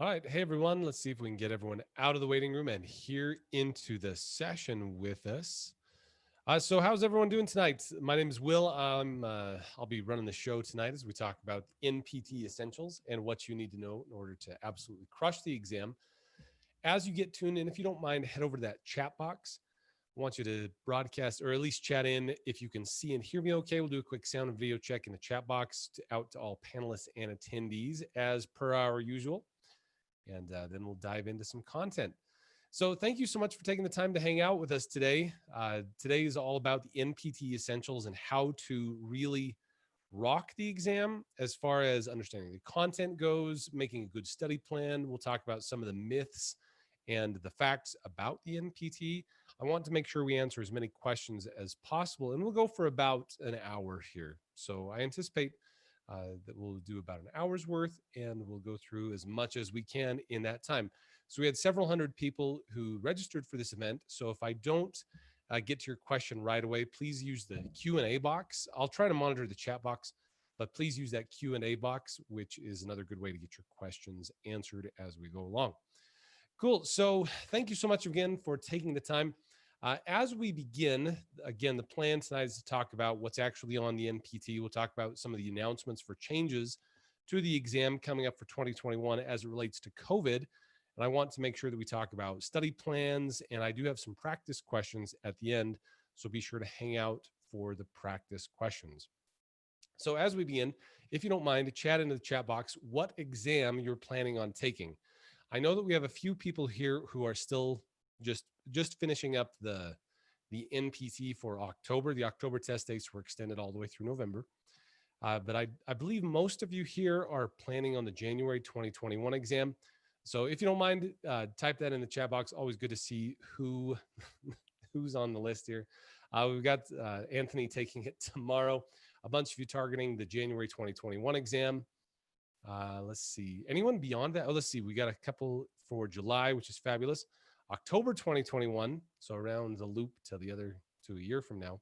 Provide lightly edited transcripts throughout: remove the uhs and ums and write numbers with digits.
All right. Hey, everyone. Let's see if we can get everyone out of the waiting room and here into the session with us. So, how's everyone doing tonight? My name is Will. I'll be running the show tonight as we talk about NPT essentials and what you need to know in order to absolutely crush the exam. As you get tuned in, if you don't mind, head over to that chat box. I want you to broadcast or at least chat in if you can see and hear me okay. We'll do a quick sound and video check in the chat box out to all panelists and attendees as per our usual. And then we'll dive into some content. So thank you so much for taking the time to hang out with us today. Today is all about the NPT essentials and how to really rock the exam as far as understanding the content goes, making a good study plan. We'll talk about some of the myths and the facts about the NPT. I want to make sure we answer as many questions as possible, and we'll go for about an hour here. So I anticipate that we'll do about an hour's worth, and we'll go through as much as we can in that time. So we had several hundred people who registered for this event. So if I don't get to your question right away, please use the Q&A box. I'll try to monitor the chat box, but please use that Q&A box, which is another good way to get your questions answered as we go along. Cool. So thank you so much again for taking the time. As we begin, again, the plan tonight is to talk about what's actually on the NPT. We'll talk about some of the announcements for changes to the exam coming up for 2021 as it relates to COVID. And I want to make sure that we talk about study plans, and I do have some practice questions at the end. So be sure to hang out for the practice questions. So as we begin, if you don't mind, chat into the chat box what exam you're planning on taking. I know that we have a few people here who are still just finishing up the NPT for October. The October test dates were extended all the way through November. But I believe most of you here are planning on the January 2021 exam. So if you don't mind, type that in the chat box. Always good to see who's on the list here. We've got Anthony taking it tomorrow. A bunch of you targeting the January 2021 exam. Let's see. Anyone beyond that? Oh, let's see. We got a couple for July, which is fabulous. October 2021. So around the loop to a year from now.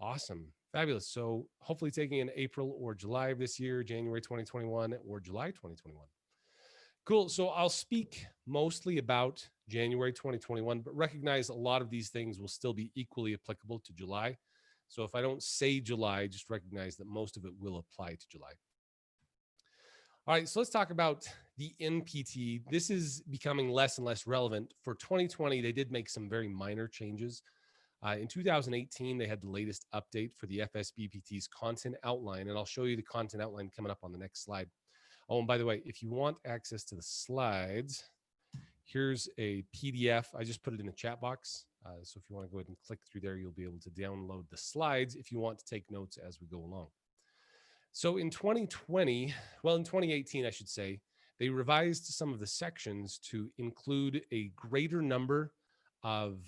Awesome. Fabulous. So hopefully taking in April or July of this year, January 2021 or July 2021. Cool. So I'll speak mostly about January 2021, but recognize a lot of these things will still be equally applicable to July. So if I don't say July, just recognize that most of it will apply to July. All right, so let's talk about the NPT. This is becoming less and less relevant. For 2020, they did make some very minor changes. In 2018, they had the latest update for the FSBPT's content outline, and I'll show you the content outline coming up on the next slide. Oh, and by the way, if you want access to the slides, here's a PDF. I just put it in the chat box. So if you want to go ahead and click through there, you'll be able to download the slides if you want to take notes as we go along. So in 2020, well, in 2018, I should say, they revised some of the sections to include a greater number of,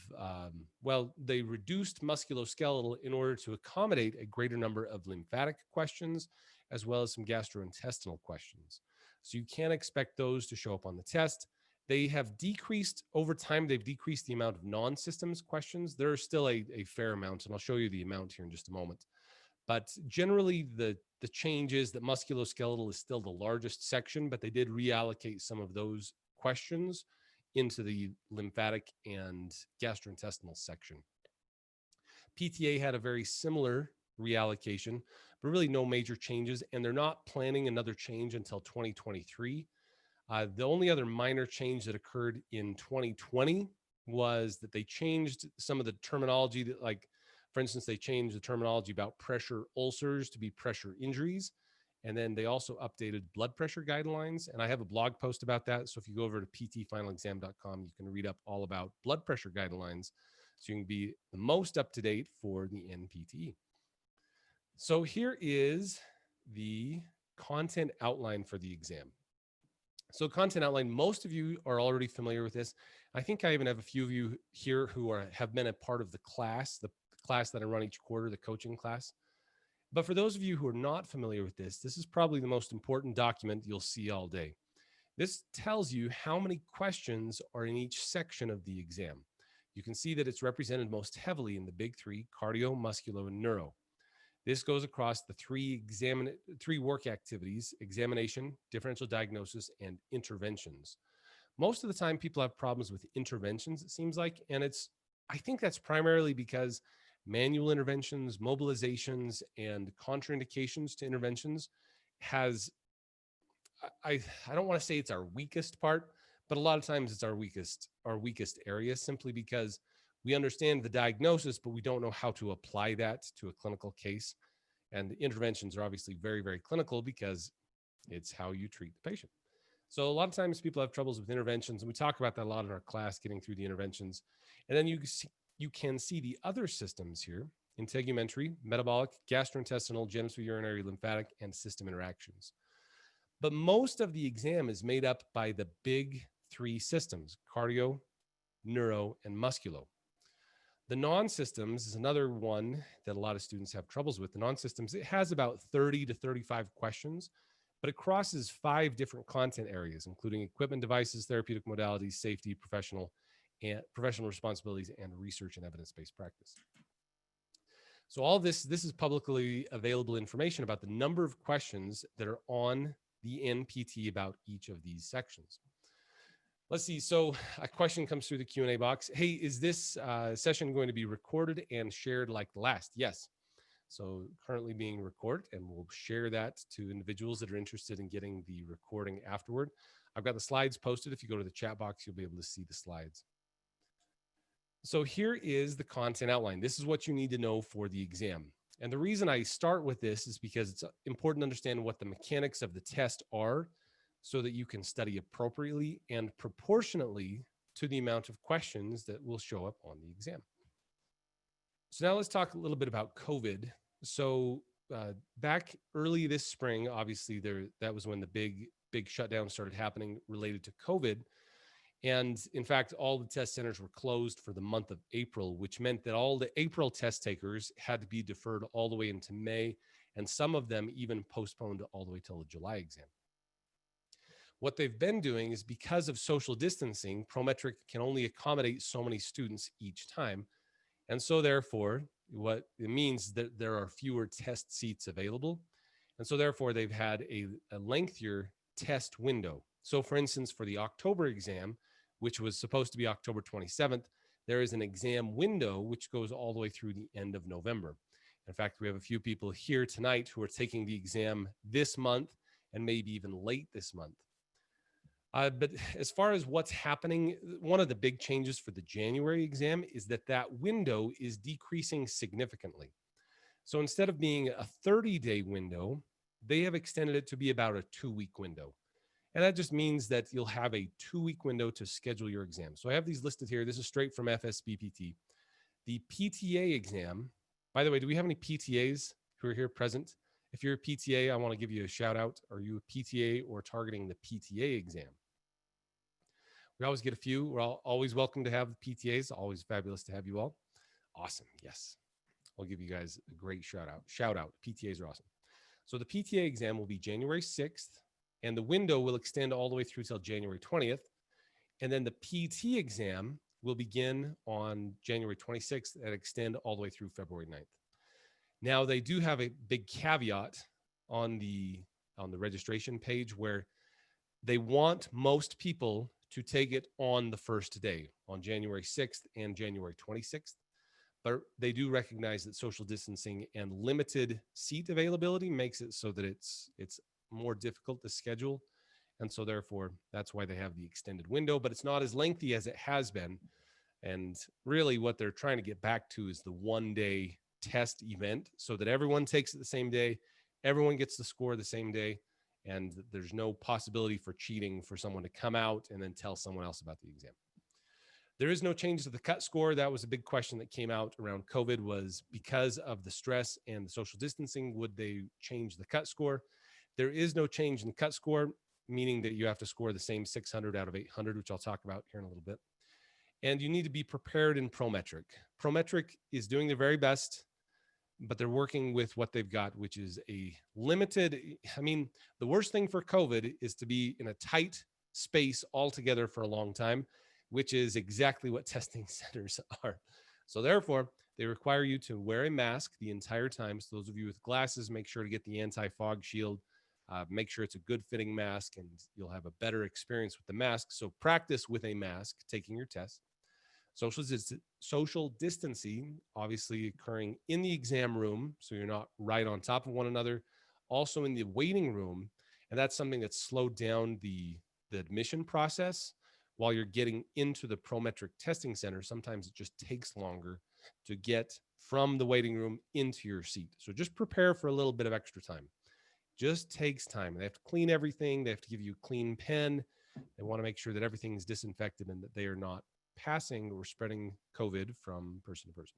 they reduced musculoskeletal in order to accommodate a greater number of lymphatic questions, as well as some gastrointestinal questions. So you can't expect those to show up on the test. They have decreased over time. They've decreased the amount of non-systems questions. There are still a fair amount, and I'll show you the amount here in just a moment. But generally, the change is that musculoskeletal is still the largest section, but they did reallocate some of those questions into the lymphatic and gastrointestinal section. PTA had a very similar reallocation, but really no major changes, and they're not planning another change until 2023. The only other minor change that occurred in 2020 was that they changed some of the terminology that, like, for instance, they changed the terminology about pressure ulcers to be pressure injuries. And then they also updated blood pressure guidelines. And I have a blog post about that. So if you go over to ptfinalexam.com, you can read up all about blood pressure guidelines. So you can be the most up to date for the NPTE. So here is the content outline for the exam. So content outline, most of you are already familiar with this. I think I even have a few of you here who have been a part of the class that I run each quarter, the coaching class. But for those of you who are not familiar with this, this is probably the most important document you'll see all day. This tells you how many questions are in each section of the exam. You can see that it's represented most heavily in the big three: cardio, musculo, and neuro. This goes across the three work activities: examination, differential diagnosis, and interventions. Most of the time people have problems with interventions, it seems like, and I think that's primarily because manual interventions, mobilizations, and contraindications to interventions has I don't want to say it's our weakest part, but a lot of times it's our weakest area, simply because we understand the diagnosis, but we don't know how to apply that to a clinical case. And the interventions are obviously very, very clinical because it's how you treat the patient. So a lot of times people have troubles with interventions, and we talk about that a lot in our class, getting through the interventions. And then you can see the other systems here: integumentary, metabolic, gastrointestinal, genitourinary, lymphatic, and system interactions. But most of the exam is made up by the big three systems: cardio, neuro, and musculo. The non-systems is another one that a lot of students have troubles with. The non-systems, it has about 30 to 35 questions, but it crosses 5 different content areas, including equipment, devices, therapeutic modalities, safety, professional responsibilities, and research and evidence-based practice. So all this is publicly available information about the number of questions that are on the NPTE about each of these sections. Let's see. So a question comes through the Q&A box. Hey, is this session going to be recorded and shared like the last? Yes. So currently being recorded, and we'll share that to individuals that are interested in getting the recording afterward. I've got the slides posted. If you go to the chat box, you'll be able to see the slides. So here is the content outline. This is what you need to know for the exam. And the reason I start with this is because it's important to understand what the mechanics of the test are, so that you can study appropriately and proportionately to the amount of questions that will show up on the exam. So now let's talk a little bit about COVID. So back early this spring, obviously that was when the big shutdown started happening related to COVID. And in fact, all the test centers were closed for the month of April, which meant that all the April test takers had to be deferred all the way into May, and some of them even postponed all the way till the July exam. What they've been doing is, because of social distancing, Prometric can only accommodate so many students each time. And so therefore, what it means that there are fewer test seats available. And so therefore, they've had a lengthier test window. So for instance, for the October exam, which was supposed to be October 27th, there is an exam window which goes all the way through the end of November. In fact, we have a few people here tonight who are taking the exam this month and maybe even late this month. But as far as what's happening, one of the big changes for the January exam is that window is decreasing significantly. So instead of being a 30-day window, they have extended it to be about a 2-week window. And that just means that you'll have a 2-week window to schedule your exam. So I have these listed here. This is straight from FSBPT. The PTA exam, by the way, do we have any PTAs who are here present? If you're a PTA, I want to give you a shout out. Are you a PTA or targeting the PTA exam? We always get a few. We're always welcome to have the PTAs. Always fabulous to have you all. Awesome. Yes. I'll give you guys a great shout out. PTAs are awesome. So the PTA exam will be January 6th, and the window will extend all the way through till January 20th. And then the PT exam will begin on January 26th and extend all the way through February 9th. Now, they do have a big caveat on the registration page, where they want most people to take it on the first day, on January 6th and January 26th. But they do recognize that social distancing and limited seat availability makes it so that it's more difficult to schedule. And so therefore, that's why they have the extended window, but it's not as lengthy as it has been. And really what they're trying to get back to is the 1-day test event, so that everyone takes it the same day, everyone gets the score the same day, and there's no possibility for cheating for someone to come out and then tell someone else about the exam. There is no change to the cut score. That was a big question that came out around COVID, was because of the stress and the social distancing, would they change the cut score? There is no change in the cut score, meaning that you have to score the same 600 out of 800, which I'll talk about here in a little bit. And you need to be prepared in Prometric. Prometric is doing their very best, but they're working with what they've got, which is a limited. I mean, the worst thing for COVID is to be in a tight space altogether for a long time, which is exactly what testing centers are. So therefore, They require you to wear a mask the entire time. So those of you with glasses, make sure to get the anti-fog shield. Make sure it's a good fitting mask and you'll have a better experience with the mask. So practice with a mask, taking your test. Social distancing, obviously occurring in the exam room, so you're not right on top of one another. Also in the waiting room, and that's something that slowed down the admission process while you're getting into the Prometric testing center. Sometimes it just takes longer to get from the waiting room into your seat. So just prepare for a little bit of extra time. Just takes time. They have to clean everything. They have to give you a clean pen. They want to make sure that everything is disinfected and that they are not passing or spreading COVID from person to person.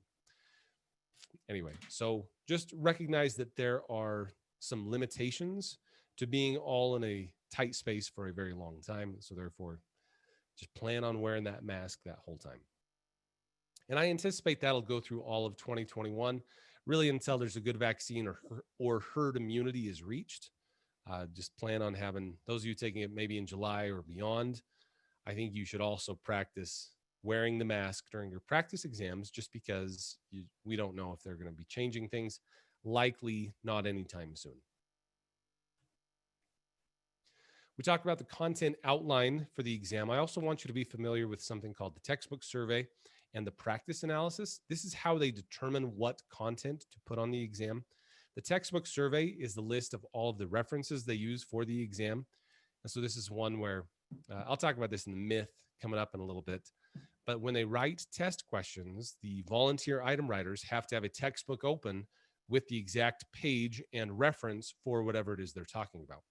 Anyway, so just recognize that there are some limitations to being all in a tight space for a very long time. So therefore, just plan on wearing that mask that whole time. And I anticipate that'll go through all of 2021, really until there's a good vaccine or herd immunity is reached. Just plan on having those of you taking it maybe in July or beyond. I think you should also practice wearing the mask during your practice exams, just because we don't know if they're going to be changing things. Likely not anytime soon. We talked about the content outline for the exam. I also want you to be familiar with something called the textbook survey and the practice analysis. This is how they determine what content to put on the exam. The textbook survey is the list of all of the references they use for the exam. And so this is one where I'll talk about this in the myth coming up in a little bit. But when they write test questions, the volunteer item writers have to have a textbook open with the exact page and reference for whatever it is they're talking about.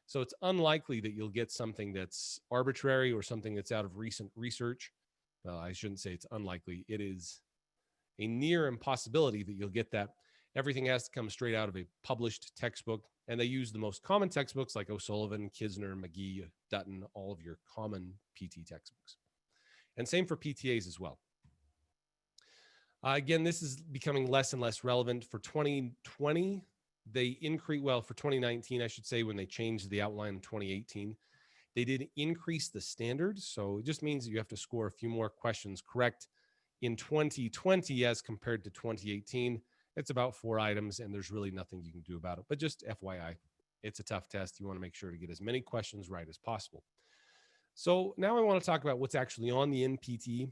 So it's unlikely that you'll get something that's arbitrary or something that's out of recent research. Well, I shouldn't say it's unlikely. It is a near impossibility that you'll get that. Everything has to come straight out of a published textbook. And they use the most common textbooks like O'Sullivan, Kisner, McGee, Dutton, all of your common PT textbooks. And same for PTAs as well. Again, this is becoming less and less relevant. For 2020, they increase, well, for 2019, I should say, when they changed the outline in 2018, they did increase the standard. So it just means that you have to score a few more questions correct in 2020 as compared to 2018. It's about 4 items and there's really nothing you can do about it. But just FYI, it's a tough test. You want to make sure to get as many questions right as possible. So now I want to talk about what's actually on the NPTE.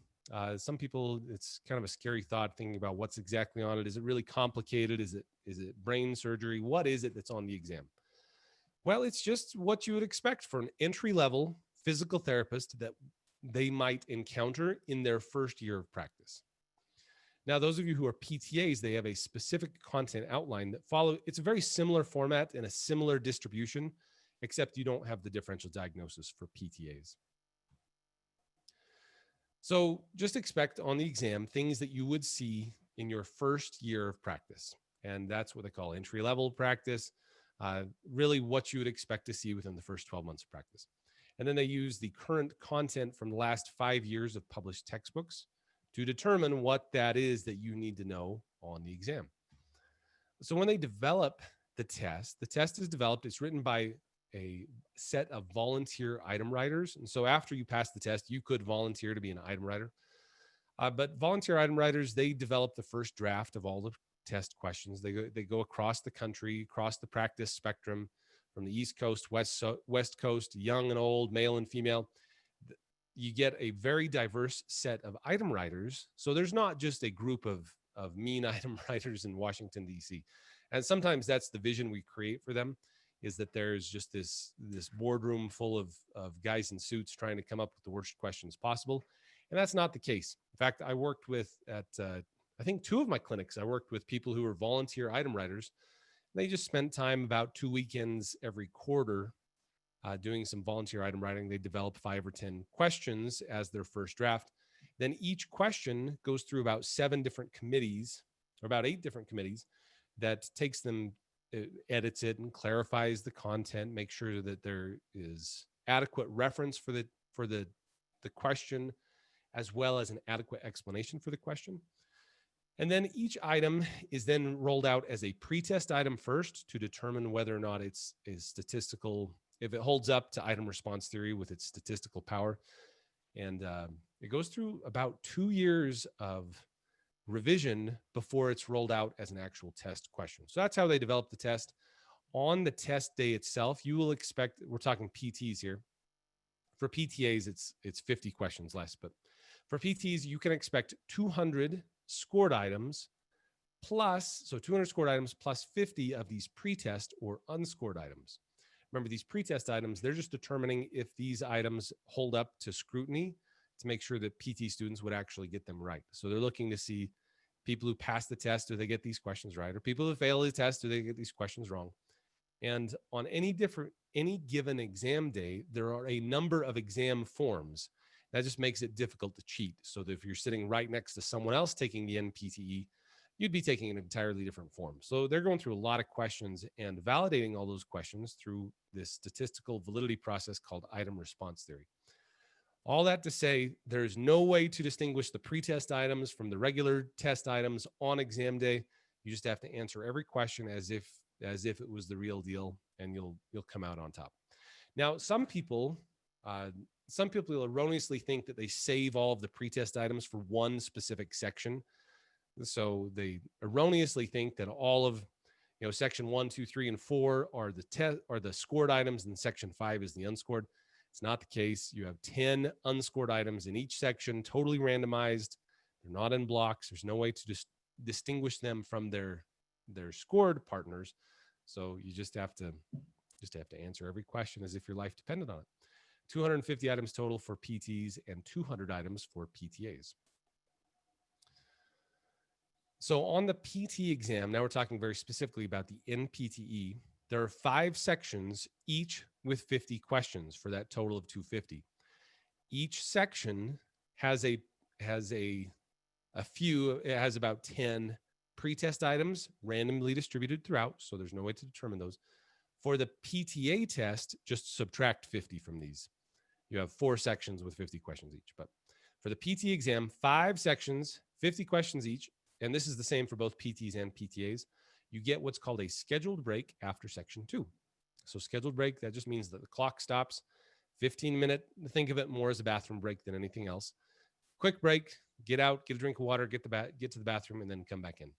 Some people, it's kind of a scary thought thinking about what's exactly on it. Is it really complicated? Is it brain surgery? What is it that's on the exam? Well, it's just what you would expect for an entry-level physical therapist that they might encounter in their first year of practice. Now, those of you who are PTAs, they have a specific content outline that follow. It's a very similar format and a similar distribution, except you don't have the differential diagnosis for PTAs. So just expect on the exam things that you would see in your first year of practice. And that's what they call entry-level practice, really what you would expect to see within the first 12 months of practice. And then they use the current content from the last 5 years of published textbooks to determine what that is that you need to know on the exam. So when they develop the test is developed, it's written by a set of volunteer item writers. And so after you pass the test, you could volunteer to be an item writer. But volunteer item writers, they develop the first draft of all the test questions. They go across the country, across the practice spectrum, from the East Coast, West Coast, young and old, male and female. You get a very diverse set of item writers. So there's not just a group of mean item writers in Washington, D.C. And sometimes that's the vision we create for them, is that there's just this boardroom full of guys in suits trying to come up with the worst questions possible. And that's not the case. In fact, I worked with I think 2 of my clinics, I worked with people who were volunteer item writers. They just spent time about 2 weekends every quarter doing some volunteer item writing. They develop 5 or 10 questions as their first draft. Then each question goes through about 7 different committees, or about 8 different committees, that takes them, edits it and clarifies the content, make sure that there is adequate reference for the question, as well as an adequate explanation for the question. And then each item is then rolled out as a pretest item first to determine whether or not it's statistical, if it holds up to item response theory with its statistical power. And it goes through about 2 years of revision before it's rolled out as an actual test question. So that's how they develop the test. On the test day itself, you will expect, we're talking PTs here. For PTAs, it's 50 questions less, but for PTs, you can expect 200 scored items plus, so 200 scored items plus 50 of these pretest or unscored items. Remember, these pretest items, they're just determining if these items hold up to scrutiny to make sure that PT students would actually get them right. So they're looking to see people who pass the test, do they get these questions right? Or people who fail the test, do they get these questions wrong? And on any given exam day, there are a number of exam forms. That just makes it difficult to cheat. So that if you're sitting right next to someone else taking the NPTE, you'd be taking an entirely different form. So they're going through a lot of questions and validating all those questions through this statistical validity process called item response theory. All that to say, there's no way to distinguish the pretest items from the regular test items on exam day. You just have to answer every question as if it was the real deal, and you'll come out on top. Now, some people erroneously think that they save all of the pretest items for one specific section. So they erroneously think that all of section 1, 2, 3, and 4 are the scored items, and section 5 is the unscored. It's not the case. You have 10 unscored items in each section, totally randomized. They're not in blocks. There's no way to distinguish them from their scored partners. So you just have to answer every question as if your life depended on it. 250 items total for PTs and 200 items for PTAs. So on the PT exam, now we're talking very specifically about the NPTE. There are 5 sections, each with 50 questions for that total of 250. Each section has a few. It has about 10 pretest items randomly distributed throughout, so there's no way to determine those. For the PTA test, just subtract 50 from these. You have 4 sections with 50 questions each. But for the PT exam, 5 sections, 50 questions each, and this is the same for both PTs and PTAs. You get what's called a scheduled break after section 2. So scheduled break, that just means that the clock stops. 15-minute, think of it more as a bathroom break than anything else. Quick break, get out, get a drink of water, get to the bathroom, and then come back in.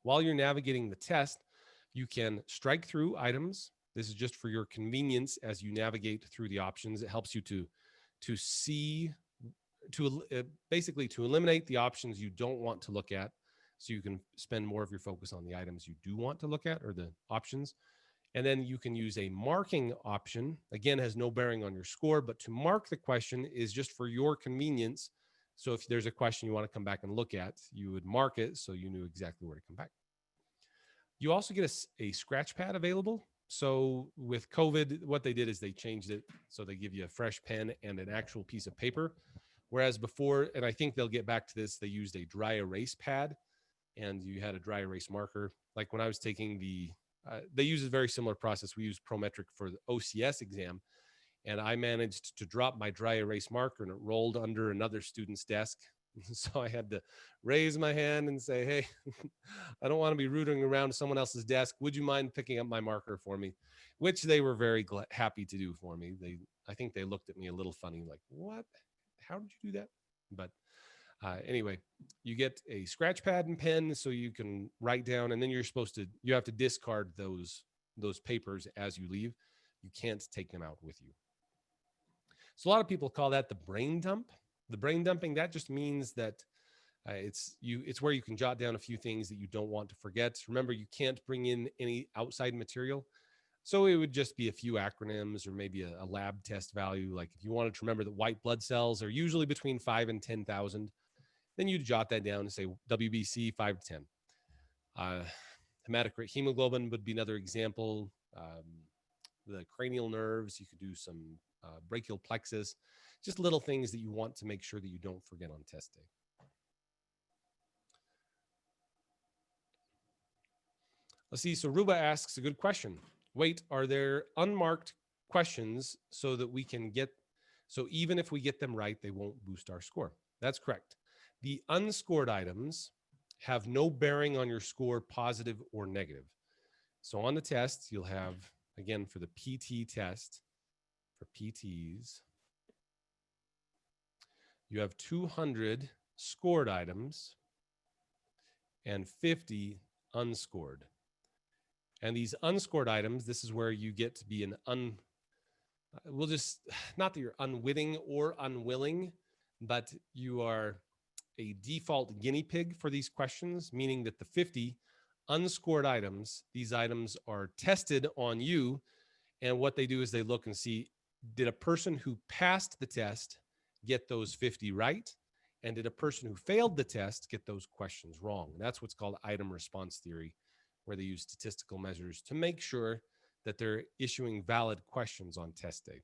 While you're navigating the test, you can strike through items. This is just for your convenience as you navigate through the options. It helps you basically to eliminate the options you don't want to look at, so you can spend more of your focus on the items you do want to look at, or the options. And then you can use a marking option. Again, has no bearing on your score, but to mark the question is just for your convenience. So if there's a question you want to come back and look at, you would mark it so you knew exactly where to come back. You also get a scratch pad available. So with COVID, what they did is they changed it. So they give you a fresh pen and an actual piece of paper. Whereas before, and I think they'll get back to this, they used a dry erase pad and you had a dry erase marker. Like when I was taking they use a very similar process. We use Prometric for the OCS exam, and I managed to drop my dry erase marker and it rolled under another student's desk. So I had to raise my hand and say, hey, I don't want to be rooting around someone else's desk. Would you mind picking up my marker for me? Which they were very happy to do for me. I think they looked at me a little funny, like, what? How did you do that? But anyway, you get a scratch pad and pen so you can write down, and then you have to discard those papers as you leave. You can't take them out with you. So a lot of people call that the brain dump. The brain dumping, that just means that it's where you can jot down a few things that you don't want to forget. Remember, you can't bring in any outside material. So it would just be a few acronyms or maybe a lab test value. Like if you wanted to remember that white blood cells are usually between 5 and 10,000, then you'd jot that down and say WBC 5 to 10. Hematocrit hemoglobin would be another example. The cranial nerves, you could do some brachial plexus, just little things that you want to make sure that you don't forget on test day. Let's see. So Ruba asks a good question. Wait, are there unmarked questions so that we can so even if we get them right, they won't boost our score? That's correct. The unscored items have no bearing on your score, positive or negative. So on the test, you'll have, again, for the PT test, for PTs, you have 200 scored items and 50 unscored. And these unscored items, this is where you get to be we'll just, not that you're unwitting or unwilling, but you are a default guinea pig for these questions, meaning that the 50 unscored items, these items are tested on you. And what they do is they look and see, did a person who passed the test get those 50 right? And did a person who failed the test get those questions wrong? And that's what's called item response theory, where they use statistical measures to make sure that they're issuing valid questions on test day.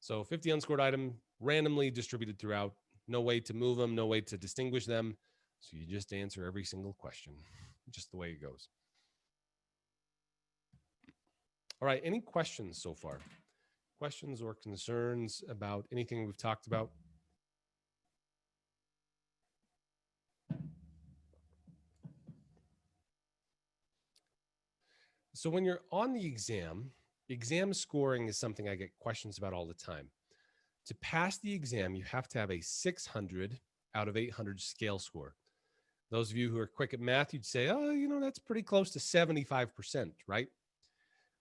So 50 unscored item randomly distributed throughout, no way to move them, no way to distinguish them. So you just answer every single question, just the way it goes. All right, any questions so far? Questions or concerns about anything we've talked about? So when you're on the exam scoring is something I get questions about all the time. To pass the exam, you have to have a 600 out of 800 scale score. Those of you who are quick at math, you'd say, oh, that's pretty close to 75%, right?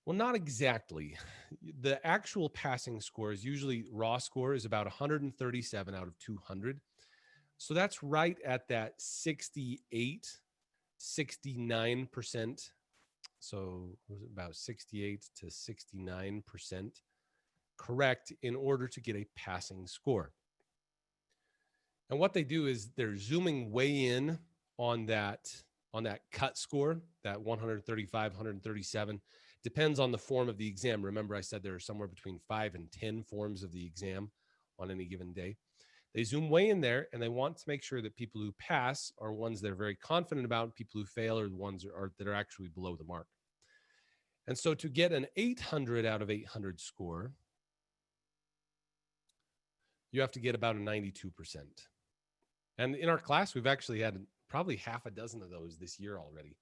Well, not exactly. The actual passing score is usually raw score is about 137 out of 200. So that's right at that 68, 69%. So was it about 68 to 69% correct in order to get a passing score. And what they do is they're zooming way in on that cut score, that 135, 137. Depends on the form of the exam. Remember, I said there are somewhere between 5 and 10 forms of the exam on any given day. They zoom way in there, and they want to make sure that people who pass are ones they're very confident about. People who fail are the ones that are actually below the mark. And so to get an 800 out of 800 score, you have to get about a 92%. And in our class, we've actually had probably half a dozen of those this year already.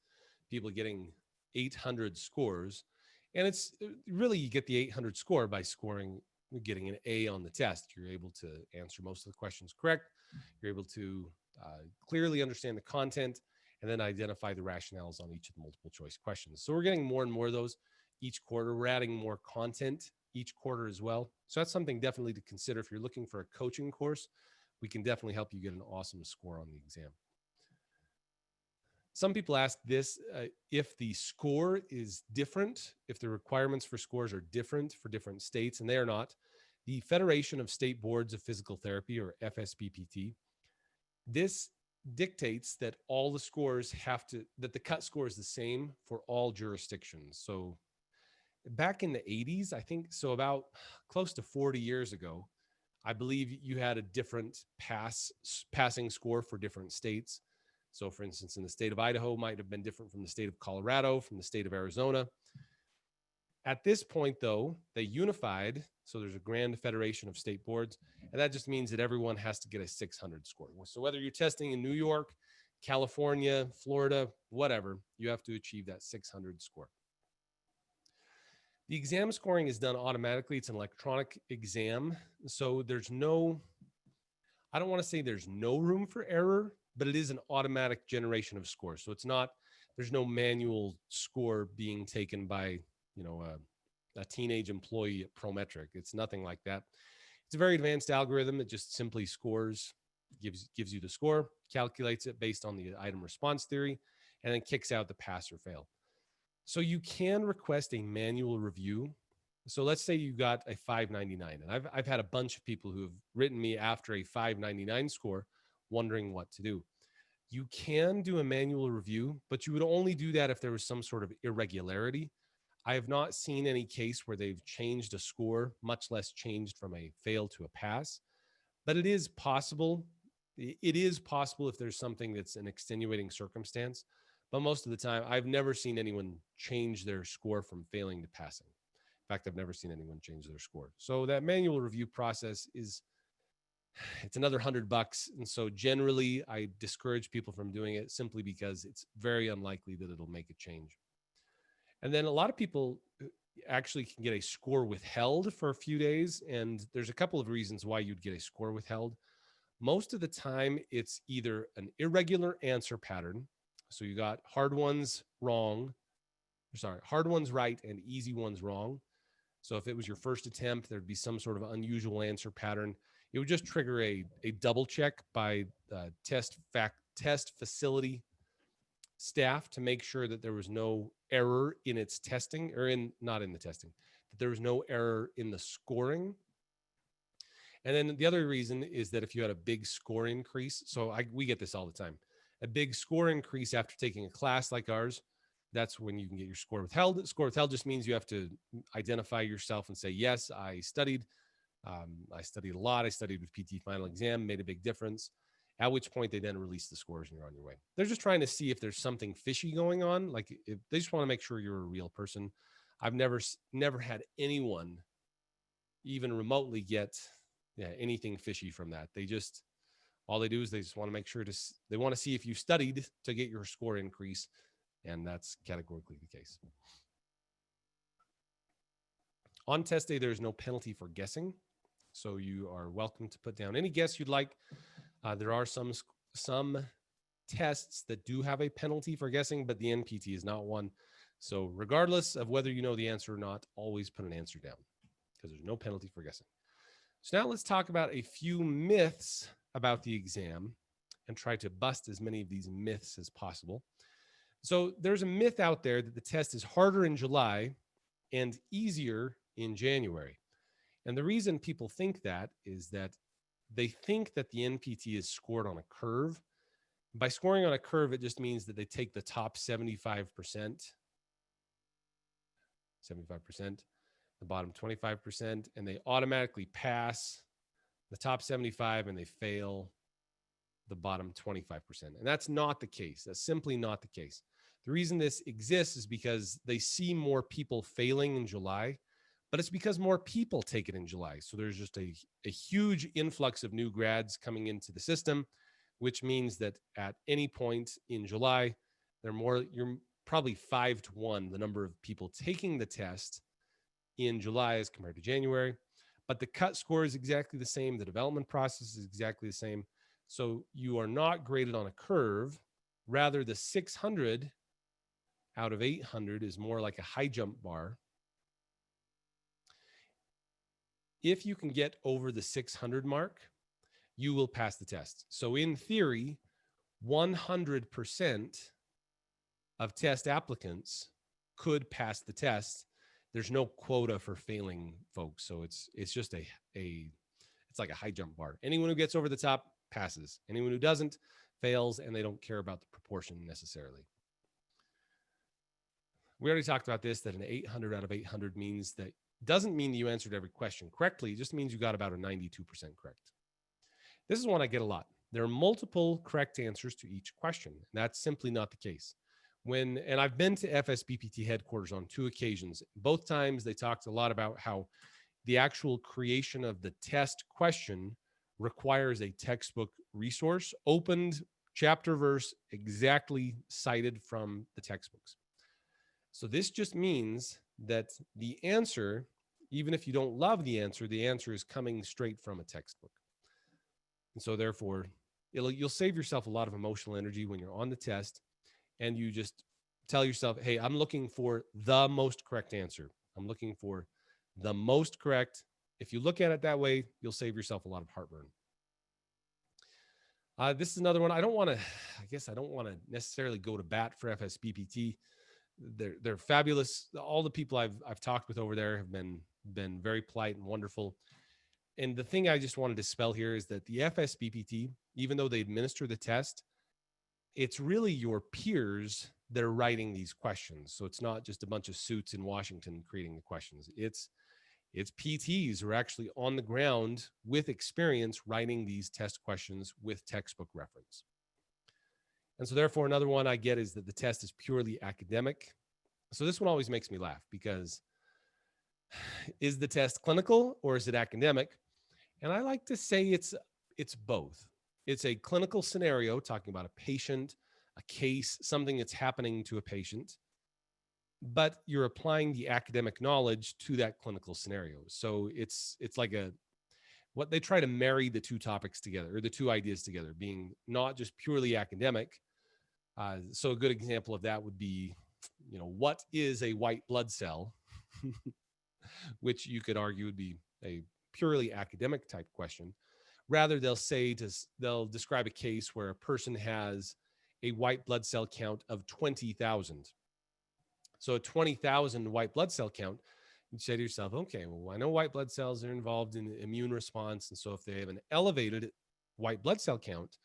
People getting 800 scores. And it's really, you get the 800 score by getting an A on the test. You're able to answer most of the questions correct. You're able to clearly understand the content and then identify the rationales on each of the multiple choice questions. So we're getting more and more of those each quarter. We're adding more content each quarter as well. So that's something definitely to consider. If you're looking for a coaching course, we can definitely help you get an awesome score on the exam. Some people ask this, if the score is different, if the requirements for scores are different for different states, and they are not. The Federation of State Boards of Physical Therapy, or FSBPT, this dictates that all the scores that the cut score is the same for all jurisdictions. So back in the 80s, I think, so about close to 40 years ago, I believe you had a different passing score for different states. So for instance, in the state of Idaho might have been different from the state of Colorado, from the state of Arizona. At this point, though, they unified. So there's a grand federation of state boards. And that just means that everyone has to get a 600 score. So whether you're testing in New York, California, Florida, whatever, you have to achieve that 600 score. The exam scoring is done automatically. It's an electronic exam. So I don't want to say there's no room for error, but it is an automatic generation of scores. So there's no manual score being taken by, a teenage employee at Prometric. It's nothing like that. It's a very advanced algorithm. It just simply scores, gives you the score, calculates it based on the item response theory, and then kicks out the pass or fail. So you can request a manual review. So let's say you got a 599, and I've had a bunch of people who have written me after a 599 score wondering what to do. You can do a manual review, but you would only do that if there was some sort of irregularity. I have not seen any case where they've changed a score, much less changed from a fail to a pass, but it is possible. It is possible if there's something that's an extenuating circumstance, but most of the time I've never seen anyone change their score from failing to passing. In fact, I've never seen anyone change their score. So that manual review process it's another $100. And so generally I discourage people from doing it simply because it's very unlikely that it'll make a change. And then a lot of people actually can get a score withheld for a few days. And there's a couple of reasons why you'd get a score withheld. most of the time it's either an irregular answer pattern. So you got hard ones right and easy ones wrong. So if it was your first attempt, there'd be some sort of unusual answer pattern. It would just trigger a double check by test facility staff to make sure that there was no error in its testing, or not in the testing, that there was no error in the scoring. And then the other reason is that if you had a big score increase, so we get this all the time, a big score increase after taking a class like ours, that's when you can get your score withheld. Score withheld just means you have to identify yourself and say, yes, I studied. I studied a lot. I studied with PT final exam, made a big difference. At which point they then release the scores and you're on your way. They're just trying to see if there's something fishy going on. Like if they just want to make sure you're a real person. I've never had anyone even remotely get anything fishy from that. All they do is they just want to make sure they want to see if you studied to get your score increase. And that's categorically the case. On test day, there's no penalty for guessing. So you are welcome to put down any guess you'd like. There are some tests that do have a penalty for guessing, but the NPTE is not one. So regardless of whether you know the answer or not, always put an answer down because there's no penalty for guessing. So now let's talk about a few myths about the exam and try to bust as many of these myths as possible. So there's a myth out there that the test is harder in July and easier in January. And the reason people think that is that they think that the NPTE is scored on a curve. By scoring on a curve, it just means that they take the top 75%, the bottom 25%, and they automatically pass the top 75 and they fail the bottom 25%. And that's not the case. That's simply not the case. The reason this exists is because they see more people failing in July, but it's because more people take it in July. So there's just a huge influx of new grads coming into the system, which means that at any point in July, you're probably 5-to-1, the number of people taking the test in July as compared to January. But the cut score is exactly the same. The development process is exactly the same. So you are not graded on a curve. Rather, the 600 out of 800 is more like a high jump bar. If you can get over the 600 mark, you will pass the test. So in theory, 100% of test applicants could pass the test. There's no quota for failing folks. So it's just it's like a high jump bar. Anyone who gets over the top passes. Anyone who doesn't fails, and they don't care about the proportion necessarily. We already talked about this, that an 800 out of 800 doesn't mean you answered every question correctly. It just means you got about a 92% correct. This is one I get a lot. There are multiple correct answers to each question. That's simply not the case. And I've been to FSBPT headquarters on 2 occasions. Both times they talked a lot about how the actual creation of the test question requires a textbook resource, opened chapter verse, exactly cited from the textbooks. So this just means that the answer, even if you don't love the answer is coming straight from a textbook. And so therefore, you'll save yourself a lot of emotional energy when you're on the test, and you just tell yourself, hey, I'm looking for the most correct answer. I'm looking for the most correct. If you look at it that way, you'll save yourself a lot of heartburn. This is another one. I don't want to necessarily go to bat for FSBPT. They're fabulous. All the people I've talked with over there have been very polite and wonderful. And the thing I just wanted to dispel here is that the FSBPT, even though they administer the test, it's really your peers that are writing these questions. So it's not just a bunch of suits in Washington creating the questions. It's PTs who are actually on the ground with experience writing these test questions with textbook reference. And so therefore, another one I get is that the test is purely academic. So this one always makes me laugh, because is the test clinical or is it academic? And I like to say it's both. It's a clinical scenario talking about a patient, a case, something that's happening to a patient, but you're applying the academic knowledge to that clinical scenario. So it's like what they try to marry the two topics together, or the two ideas together, being not just purely academic. So a good example of that would be, what is a white blood cell? Which you could argue would be a purely academic type question. Rather, they'll describe a case where a person has a white blood cell count of 20,000. So a 20,000 white blood cell count, you say to yourself, okay, well, I know white blood cells are involved in the immune response. And so if they have an elevated white blood cell count,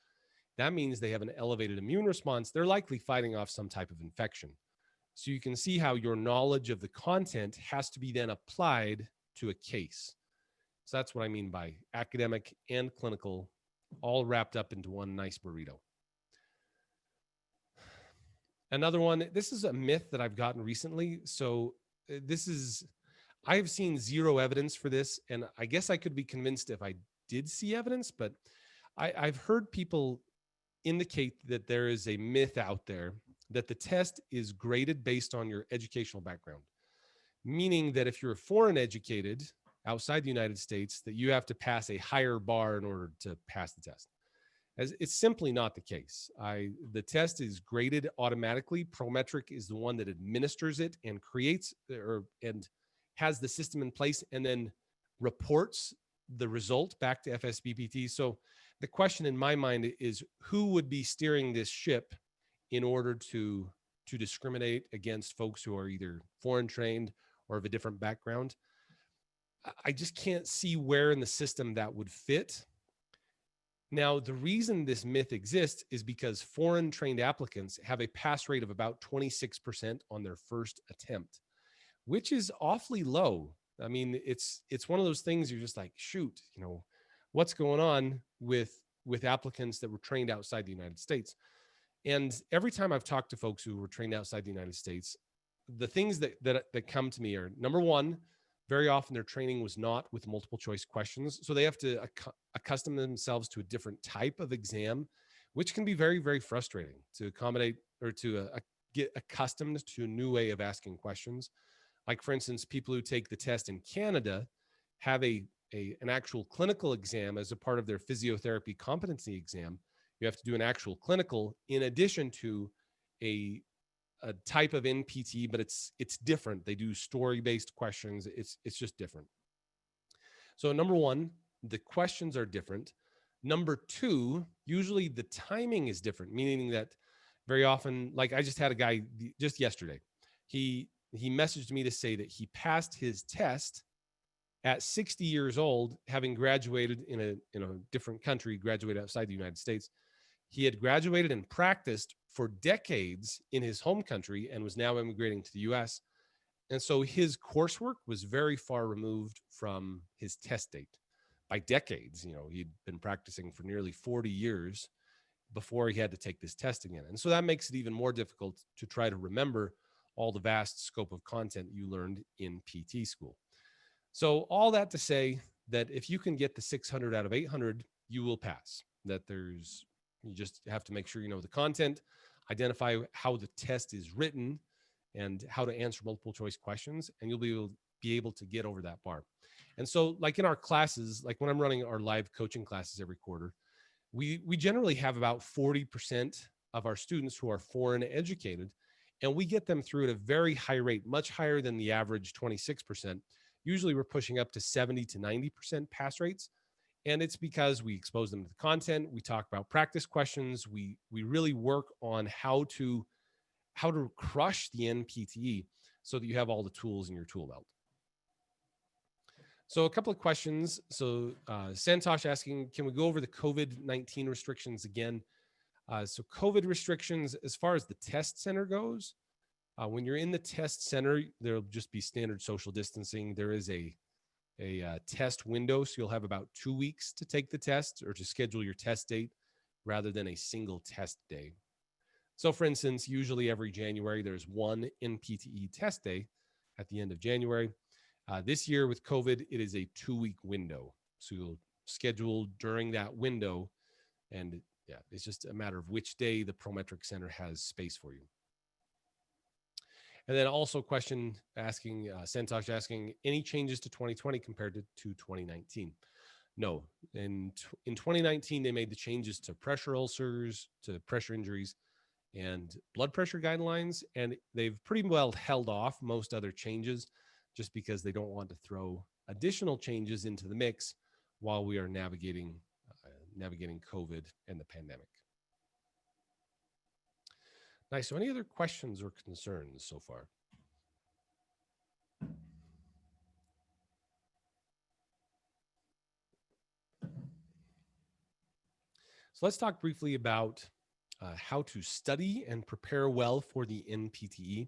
that means they have an elevated immune response. They're likely fighting off some type of infection. So you can see how your knowledge of the content has to be then applied to a case. So that's what I mean by academic and clinical, all wrapped up into one nice burrito. Another one, this is a myth that I've gotten recently. So I have seen zero evidence for this. And I guess I could be convinced if I did see evidence, but I've heard people indicate that there is a myth out there that the test is graded based on your educational background, meaning that if you're foreign educated outside the United States, that you have to pass a higher bar in order to pass the test. As it's simply not the case. The test is graded automatically. Prometric is the one that administers it and creates and has the system in place and then reports the result back to FSBPT. So the question in my mind is, who would be steering this ship in order to discriminate against folks who are either foreign trained or of a different background? I just can't see where in the system that would fit. Now, the reason this myth exists is because foreign trained applicants have a pass rate of about 26% on their first attempt, which is awfully low. I mean, it's one of those things you're just like, shoot, what's going on with applicants that were trained outside the United States? And every time I've talked to folks who were trained outside the United States, the things that come to me are, number one, very often their training was not with multiple choice questions. So they have to accustom themselves to a different type of exam, which can be very, very frustrating to accommodate or to get accustomed to a new way of asking questions. Like, for instance, people who take the test in Canada have an actual clinical exam as a part of their physiotherapy competency exam. You have to do an actual clinical in addition to a type of NPTE, but it's different. They do story-based questions. It's just different. So number one, the questions are different. Number two, usually the timing is different, meaning that very often, like I just had a guy just yesterday, he messaged me to say that he passed his test at 60 years old, having graduated in a different country, graduated outside the United States. He had graduated and practiced for decades in his home country and was now immigrating to the US. And so his coursework was very far removed from his test date by decades. He'd been practicing for nearly 40 years before he had to take this test again. And so that makes it even more difficult to try to remember all the vast scope of content you learned in PT school. So all that to say that if you can get the 600 out of 800, you will pass. You just have to make sure you know the content, identify how the test is written, and how to answer multiple choice questions, and you'll be able to get over that bar. And so, like in our classes, like when I'm running our live coaching classes every quarter, we generally have about 40% of our students who are foreign educated, and we get them through at a very high rate, much higher than the average 26%. Usually we're pushing up to 70 to 90% pass rates. And it's because we expose them to the content. We talk about practice questions. We really work on how to crush the NPTE so that you have all the tools in your tool belt. So a couple of questions. So Santosh asking, can we go over the COVID-19 restrictions again? So COVID restrictions, as far as the test center goes, when you're in the test center, there'll just be standard social distancing. There is a test window. So you'll have about 2 weeks to take the test or to schedule your test date rather than a single test day. So for instance, usually every January, there's one NPTE test day at the end of January. This year with COVID, it is a 2-week window. So you'll schedule during that window. And it's just a matter of which day the Prometric Center has space for you. And then also Santosh asking, any changes to 2020 compared to 2019? No, in 2019 they made the changes to pressure ulcers, to pressure injuries, and blood pressure guidelines, and they've pretty well held off most other changes, just because they don't want to throw additional changes into the mix while we are navigating COVID and the pandemic. Nice. So, any other questions or concerns so far? So let's talk briefly about how to study and prepare well for the NPTE.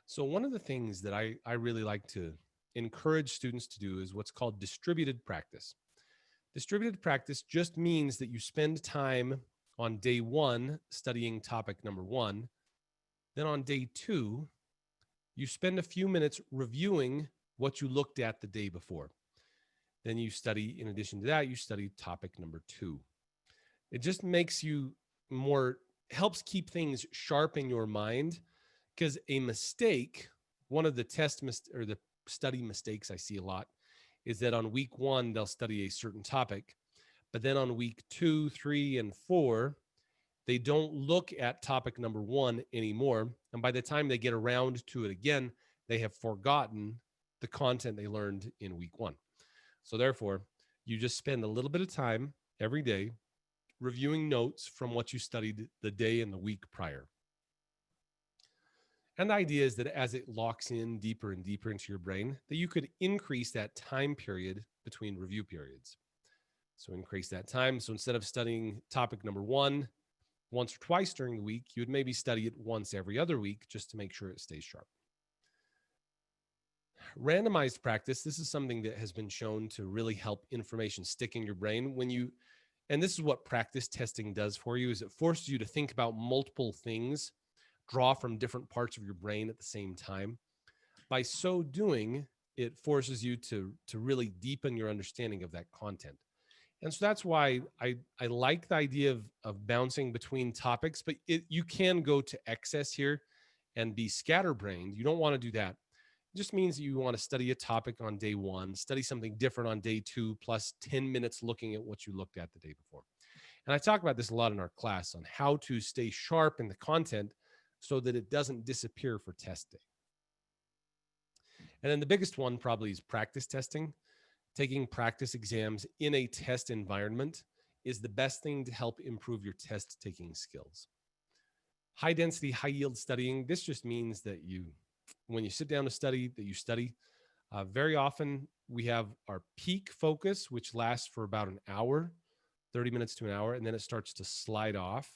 So one of the things that I really like to encourage students to do is what's called distributed practice. Distributed practice just means that you spend time on day one studying topic number one. Then on day two, you spend a few minutes reviewing what you looked at the day before. Then you study, in addition to that, you study topic number two. It just makes you more, helps keep things sharp in your mind, because a mistake, one of the or the study mistakes I see a lot is that on week one, they'll study a certain topic, but then on week 2, 3, and 4, they don't look at topic number one anymore. And by the time they get around to it again, they have forgotten the content they learned in week one. So therefore, you just spend a little bit of time every day reviewing notes from what you studied the day and the week prior. And the idea is that as it locks in deeper and deeper into your brain, that you could increase that time period between review periods. So increase that time. So instead of studying topic number one once or twice during the week, you would maybe study it once every other week just to make sure it stays sharp. Randomized practice, this is something that has been shown to really help information stick in your brain when you, and this is what practice testing does for you, is it forces you to think about multiple things, draw from different parts of your brain at the same time. By so doing, it forces you to really deepen your understanding of that content. And so that's why I like the idea of bouncing between topics, but you can go to excess here and be scatterbrained. You don't want to do that. It just means that you want to study a topic on day one, study something different on day two, plus 10 minutes looking at what you looked at the day before. And I talk about this a lot in our class on how to stay sharp in the content so that it doesn't disappear for test day. And then the biggest one probably is practice testing. Taking practice exams in a test environment is the best thing to help improve your test taking skills. High density, high yield studying, this just means that when you sit down to study, that you study. Very often we have our peak focus, which lasts for about an hour, 30 minutes to an hour, and then it starts to slide off.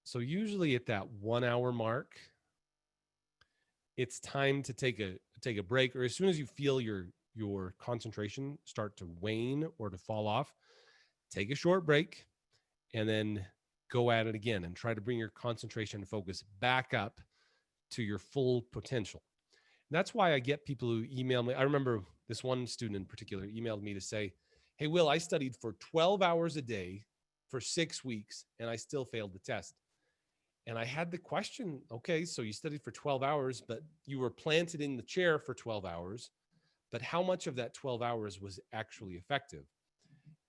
So usually at that 1 hour mark, it's time to take a break, or as soon as you feel your concentration start to wane or to fall off, take a short break and then go at it again and try to bring your concentration and focus back up to your full potential. And that's why I get people who email me. I remember this one student in particular emailed me to say, "Hey, Will, I studied for 12 hours a day for 6 weeks and I still failed the test." And I had the question, okay, so you studied for 12 hours, but you were planted in the chair for 12 hours. But how much of that 12 hours was actually effective?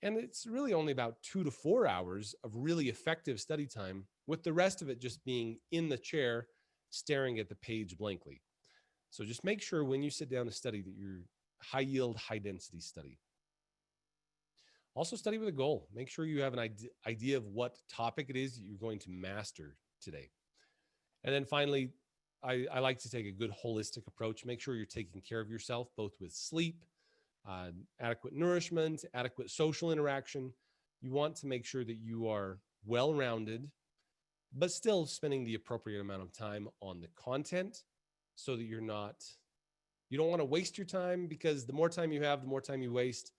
And it's really only about 2 to 4 hours of really effective study time, with the rest of it just being in the chair, staring at the page blankly. So just make sure when you sit down to study that you're high yield, high density study. Also study with a goal. Make sure you have an idea of what topic it is that you're going to master today. And then finally, I like to take a good holistic approach. Make sure you're taking care of yourself, both with sleep, adequate nourishment, adequate social interaction. You want to make sure that you are well-rounded, but still spending the appropriate amount of time on the content so that you don't want to waste your time, because the more time you have, the more time you waste.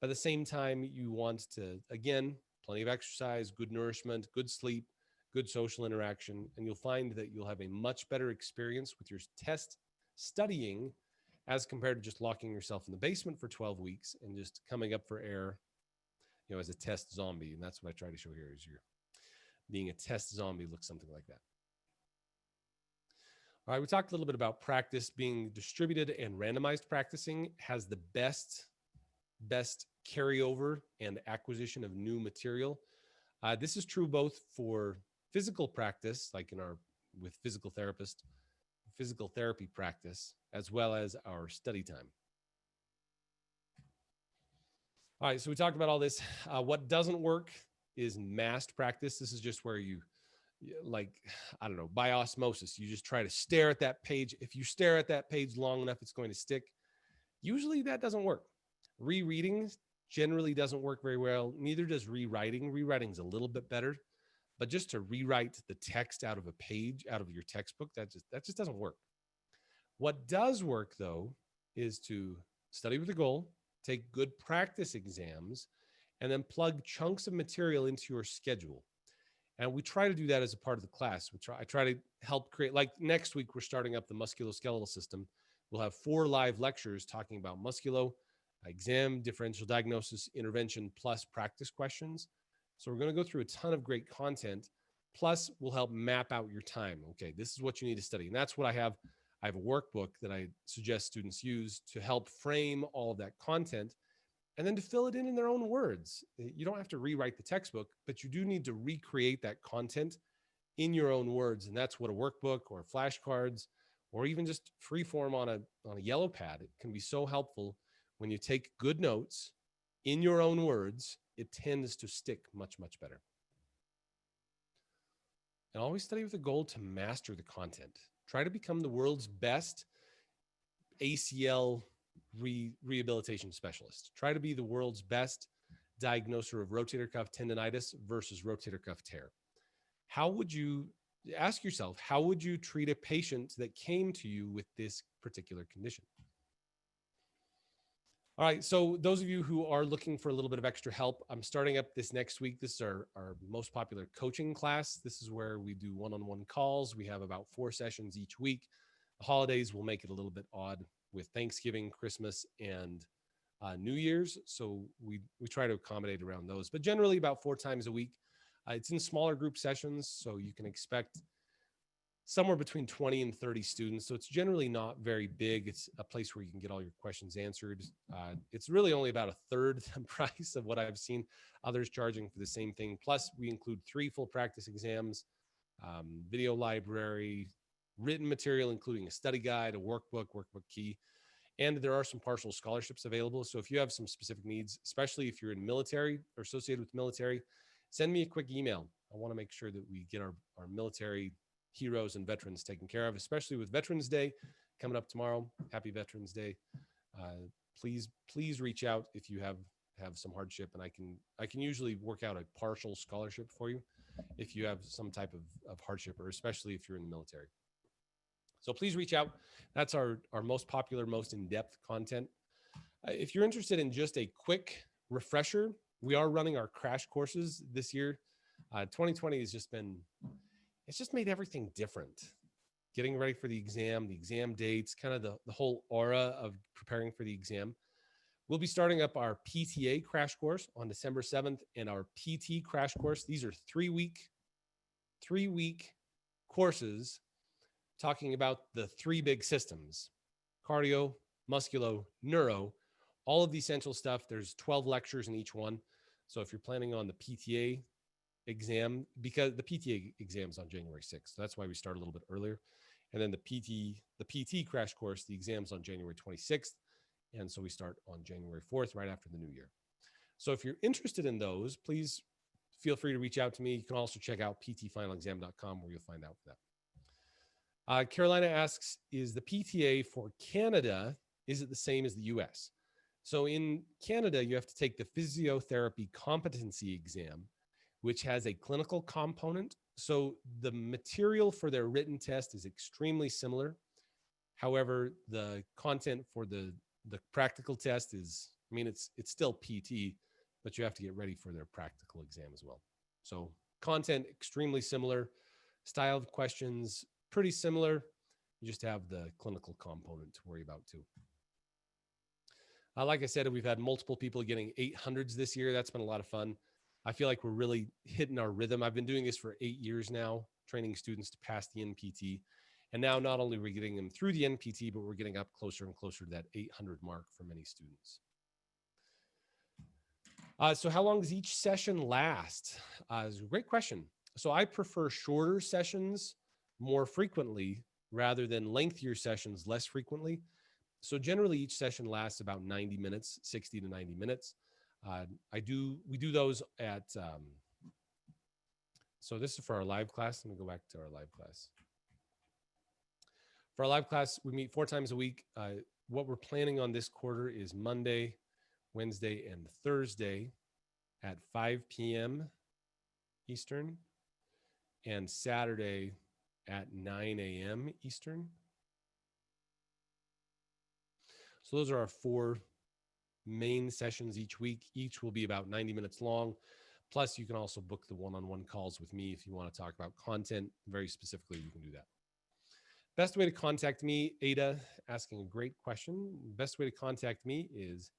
But at the same time, you want to, again, plenty of exercise, good nourishment, good sleep, good social interaction, and you'll find that you'll have a much better experience with your test studying as compared to just locking yourself in the basement for 12 weeks and just coming up for air, as a test zombie. And that's what I try to show here, is you're being a test zombie looks something like that. All right, we talked a little bit about practice being distributed, and randomized practicing has the best best carryover and acquisition of new material. This is true both for physical practice, like in our with physical therapy practice, as well as our study time. All right, so we talked about all this. What doesn't work is massed practice. This is just where you, like, I don't know, by osmosis, you just try to stare at that page. If you stare at that page long enough, it's going to stick. Usually that doesn't work. Rereading generally doesn't work very well. Neither does rewriting. Rewriting is a little bit better, but just to rewrite the text out of a page, out of your textbook, that just doesn't work. What does work though is to study with a goal, take good practice exams, and then plug chunks of material into your schedule. And we try to do that as a part of the class. I try to help create, like next week, we're starting up the musculoskeletal system. We'll have 4 live lectures talking about musculo, exam, differential diagnosis, intervention, plus practice questions. So we're going to go through a ton of great content. Plus, we'll help map out your time. Okay, this is what you need to study. And that's what I have. I have a workbook that I suggest students use to help frame all of that content and then to fill it in their own words. You don't have to rewrite the textbook, but you do need to recreate that content in your own words. And that's what a workbook or flashcards or even just free form on a yellow pad, it can be so helpful. When you take good notes in your own words, it tends to stick much, much better. And always study with a goal to master the content. Try to become the world's best ACL rehabilitation specialist. Try to be the world's best diagnoser of rotator cuff tendonitis versus rotator cuff tear. How would you ask yourself, how would you treat a patient that came to you with this particular condition? All right, so those of you who are looking for a little bit of extra help, I'm starting up this next week. This is our most popular coaching class. This is where we do one-on-one calls. We have about 4 sessions each week. The holidays will make it a little bit odd with Thanksgiving, Christmas, and New Year's. So we try to accommodate around those, but generally about 4 times a week. It's in smaller group sessions, so you can expect somewhere between 20 and 30 students. So it's generally not very big. It's a place where you can get all your questions answered. It's really only about a third the price of what I've seen others charging for the same thing. Plus, we include 3 full practice exams, video library, written material, including a study guide, a workbook key, and there are some partial scholarships available. So if you have some specific needs, especially if you're in military or associated with military, send me a quick email. I want to make sure that we get our military heroes and veterans taken care of, especially with Veterans Day coming up tomorrow. Happy Veterans Day. Please reach out if you have some hardship, and I can usually work out a partial scholarship for you if you have some type of hardship, or especially if you're in the military. So please reach out. That's our most popular, most in-depth content. If you're interested in just a quick refresher, we are running our crash courses this year. 2020 has just made everything different. Getting ready for the exam dates, kind of the whole aura of preparing for the exam. We'll be starting up our PTA crash course on December 7th and our PT crash course. These are 3-week courses talking about the 3 big systems: cardio, musculo, neuro, all of the essential stuff. There's 12 lectures in each one. So if you're planning on the PTA exam, because the PTA exam is on January 6th, so that's why we start a little bit earlier. And then the PT crash course, the exam's on January 26th. And so we start on January 4th, right after the new year. So if you're interested in those, please feel free to reach out to me. You can also check out ptfinalexam.com where you'll find out for that. Carolina asks, is the PTA for Canada, is it the same as the US? So in Canada, you have to take the physiotherapy competency exam, which has a clinical component. So the material for their written test is extremely similar. However, the content for the practical test is, it's still PT, but you have to get ready for their practical exam as well. So content extremely similar, style of questions pretty similar. You just have the clinical component to worry about too. Like I said, we've had multiple people getting 800s this year. That's been a lot of fun. I feel like we're really hitting our rhythm. I've been doing this for 8 years now, training students to pass the NPTE. And now not only are we getting them through the NPTE, but we're getting up closer and closer to that 800 mark for many students. So how long does each session last? Is a great question. So I prefer shorter sessions more frequently rather than lengthier sessions less frequently. So generally each session lasts about 90 minutes, 60 to 90 minutes. We do those at, so this is for our live class. Let me go back to our live class. For our live class, we meet 4 times a week. What we're planning on this quarter is Monday, Wednesday, and Thursday at 5 p.m. Eastern, and Saturday at 9 a.m. Eastern. So those are our 4 main sessions each week. Each will be about 90 minutes long. Plus, you can also book the one-on-one calls with me if you want to talk about content very specifically. You can do that. Best way to contact me, Ada, asking a great question. Best way to contact me is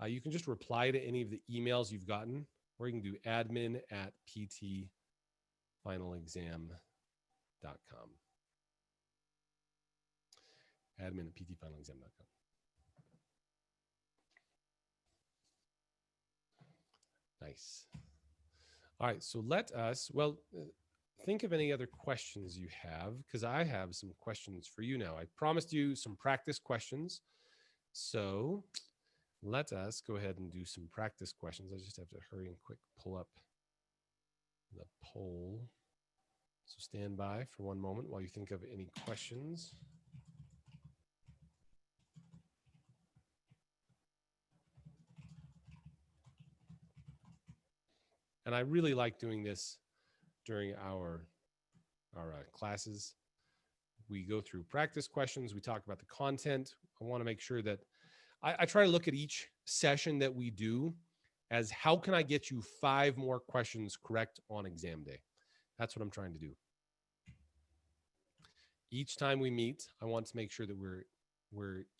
you can just reply to any of the emails you've gotten, or you can do admin@ptfinalexam.com. Admin@ptfinalexam.com. Nice. All right, so let us, think of any other questions you have, because I have some questions for you now. I promised you some practice questions. So let us go ahead and do some practice questions. I just have to hurry and quick pull up the poll. So stand by for one moment while you think of any questions. And I really like doing this during our classes. We go through practice questions. We talk about the content. I want to make sure that I try to look at each session that we do as how can I get you 5 more questions correct on exam day? That's what I'm trying to do. Each time we meet, I want to make sure that we're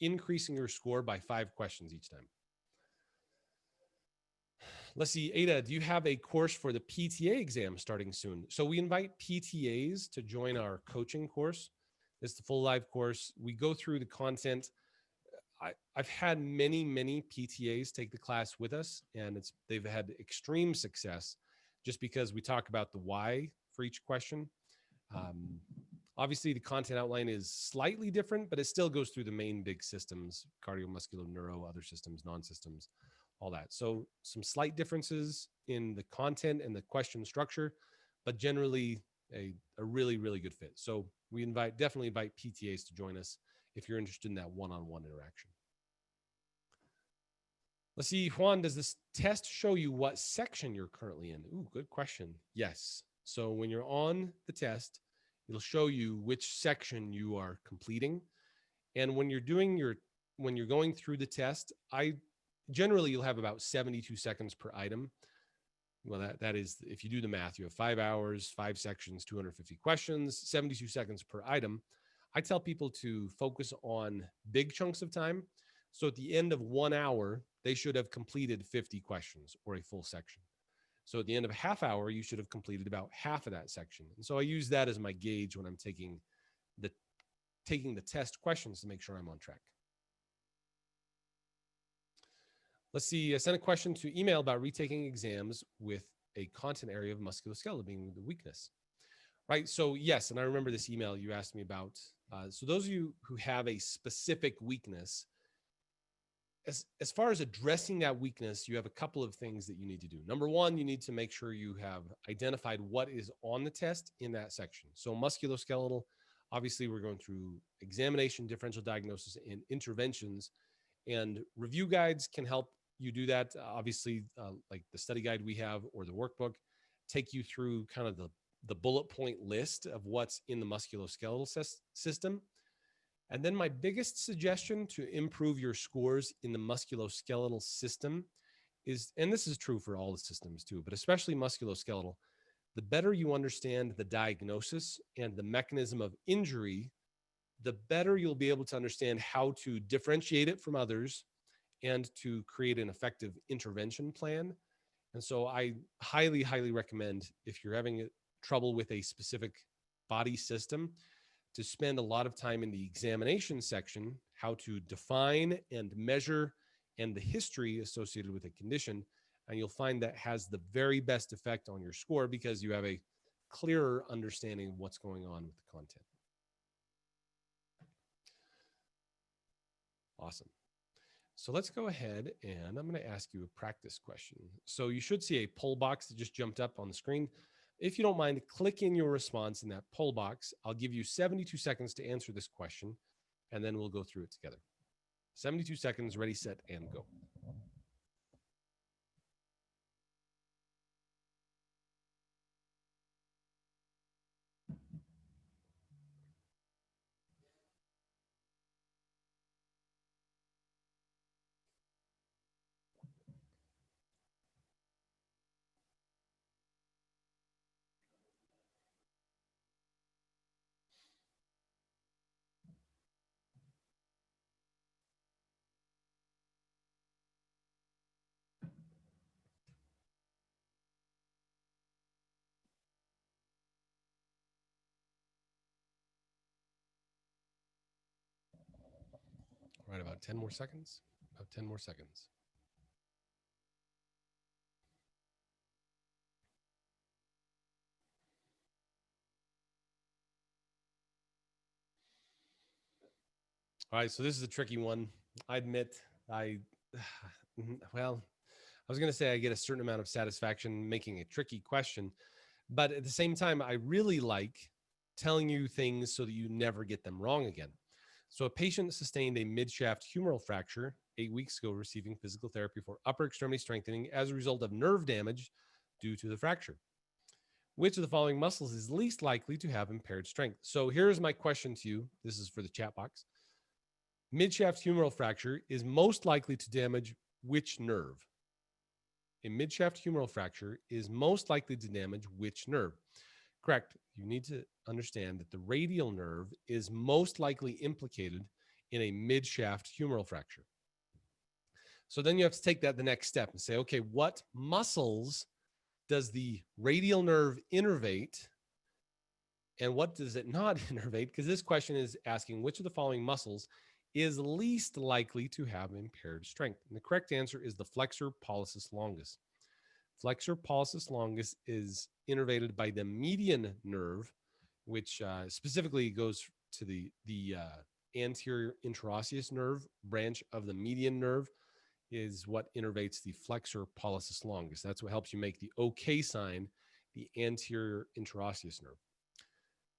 increasing your score by 5 questions each time. Let's see, Ada, do you have a course for the PTA exam starting soon? So we invite PTAs to join our coaching course. It's the full live course. We go through the content. I've had many PTAs take the class with us, and they've had extreme success just because we talk about the why for each question. Obviously, the content outline is slightly different, but it still goes through the main big systems: cardio, neuro, other systems, non-systems, all that. So some slight differences in the content and the question structure, but generally a really good fit. So we definitely invite PTAs to join us if you're interested in that one-on-one interaction. Let's see, Juan, does this test show you what section you're currently in? Ooh, good question. Yes. So when you're on the test, it'll show you which section you are completing. And when you're going through the test, generally you'll have about 72 seconds per item. Well, that is, if you do the math, you have 5 hours, 5 sections, 250 questions, 72 seconds per item. I tell people to focus on big chunks of time. So at the end of 1 hour, they should have completed 50 questions or a full section. So at the end of a half hour, you should have completed about half of that section. And so I use that as my gauge when I'm taking the test questions to make sure I'm on track. Let's see, I sent a question to email about retaking exams with a content area of musculoskeletal being the weakness. Right, so yes, and I remember this email you asked me about. So those of you who have a specific weakness, as far as addressing that weakness, you have a couple of things that you need to do. Number one, you need to make sure you have identified what is on the test in that section. So musculoskeletal, obviously we're going through examination, differential diagnosis, and interventions, and review guides can help you do that. Obviously, like the study guide we have or the workbook, take you through kind of the bullet point list of what's in the musculoskeletal system. And then my biggest suggestion to improve your scores in the musculoskeletal system is, and this is true for all the systems too, but especially musculoskeletal, the better you understand the diagnosis and the mechanism of injury, the better you'll be able to understand how to differentiate it from others and to create an effective intervention plan. And so I highly recommend, if you're having trouble with a specific body system, to spend a lot of time in the examination section, how to define and measure and the history associated with a condition, And you'll find that has the very best effect on your score because you have a clearer understanding of what's going on with the content. Awesome. So let's go ahead and I'm going to ask you a practice question. So you should see a poll box that just jumped up on the screen. If you don't mind, click in your response in that poll box. I'll give you 72 seconds to answer this question, and then we'll go through it together. 72 seconds, ready, set, and go. All right, about 10 more seconds. About 10 more seconds. All right, so this is a tricky one. I admit well, I was going to say I get a certain amount of satisfaction making a tricky question, but at the same time, I really like telling you things so that you never get them wrong again. So a patient sustained a mid-shaft humeral fracture 8 weeks ago, receiving physical therapy for upper extremity strengthening as a result of nerve damage due to the fracture. Which of the following muscles is least likely to have impaired strength? So here's my question to you. This is for the chat box. Midshaft humeral fracture is most likely to damage which nerve? A midshaft humeral fracture is most likely to damage which nerve? Correct. You need to understand that the radial nerve is most likely implicated in a midshaft humeral fracture. So then you have to take that the next step and say, okay, what muscles does the radial nerve innervate and what does it not innervate? Because this question is asking which of the following muscles is least likely to have impaired strength. And the correct answer is the flexor pollicis longus. Flexor pollicis longus is innervated by the median nerve, which specifically goes to the anterior interosseous nerve branch of the median nerve is what innervates the flexor pollicis longus. That's what helps you make the OK sign, the anterior interosseous nerve.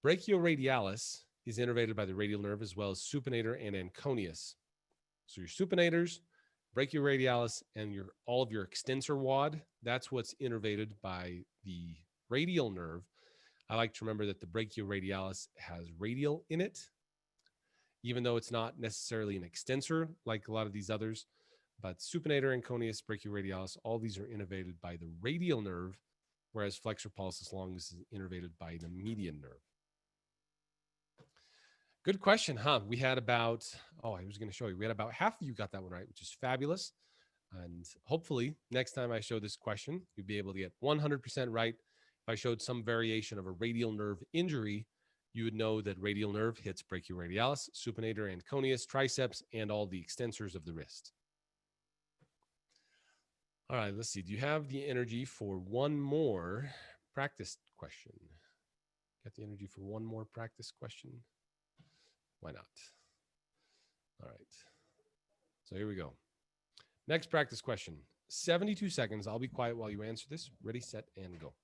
Brachioradialis is innervated by the radial nerve as well as supinator and anconeus. So your supinators, brachioradialis, and all of your extensor wad, that's what's innervated by the radial nerve. I like to remember that the brachioradialis has radial in it, even though it's not necessarily an extensor like a lot of these others. But supinator, anconeus, brachioradialis, all these are innervated by the radial nerve, whereas flexor pollicis longus is innervated by the median nerve. Good question, huh? We had about, I was going to show you, we had about half of you got that one right, which is fabulous. And hopefully next time I show this question, you'll be able to get 100% right. If I showed some variation of a radial nerve injury, you would know that radial nerve hits brachioradialis, supinator, anconeus, triceps, and all the extensors of the wrist. All right, let's see. Do you have the energy for one more practice question? Got the energy for one more practice question? Why not? All right. So here we go. Next practice question. 72 seconds. I'll be quiet while you answer this. Ready, set, and go.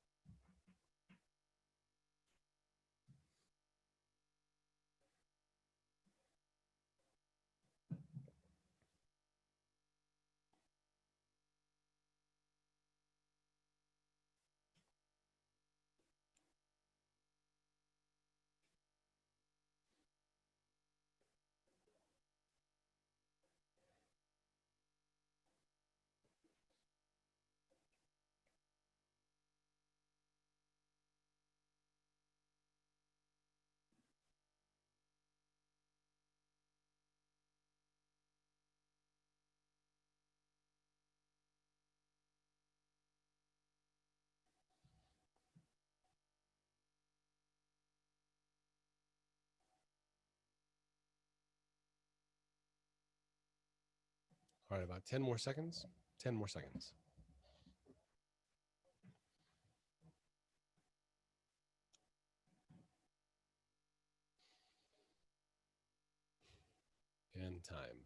All right, about 10 more seconds. 10 more seconds. time.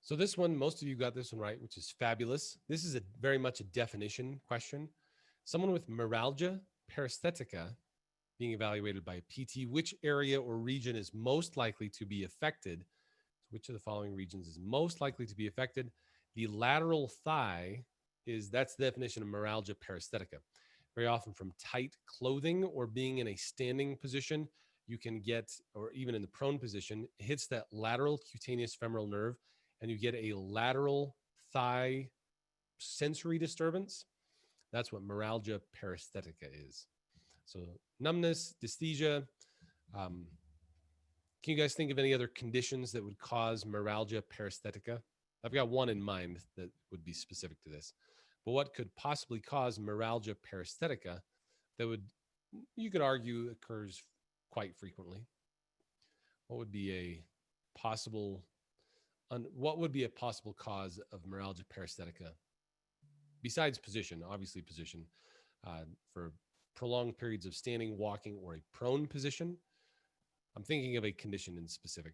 So this one, most of you got this one right, which is fabulous. This is very much a definition question. Someone with neuralgia paresthetica being evaluated by a PT, which area or region is most likely to be affected? Which of the following regions is most likely to be affected? The lateral thigh that's the definition of neuralgia paresthetica. Very often from tight clothing or being in a standing position, you can get, or even in the prone position, it hits that lateral cutaneous femoral nerve and you get a lateral thigh sensory disturbance. That's what neuralgia paresthetica is. So numbness, dysesthesia. Can you guys think of any other conditions that would cause neuralgia paresthetica? I've got one in mind that would be specific to this. But what could possibly cause neuralgia paresthetica that you could argue occurs quite frequently? What would be a possible cause of neuralgia paresthetica? Besides position, obviously position, for prolonged periods of standing, walking, or a prone position. I'm thinking of a condition in specific.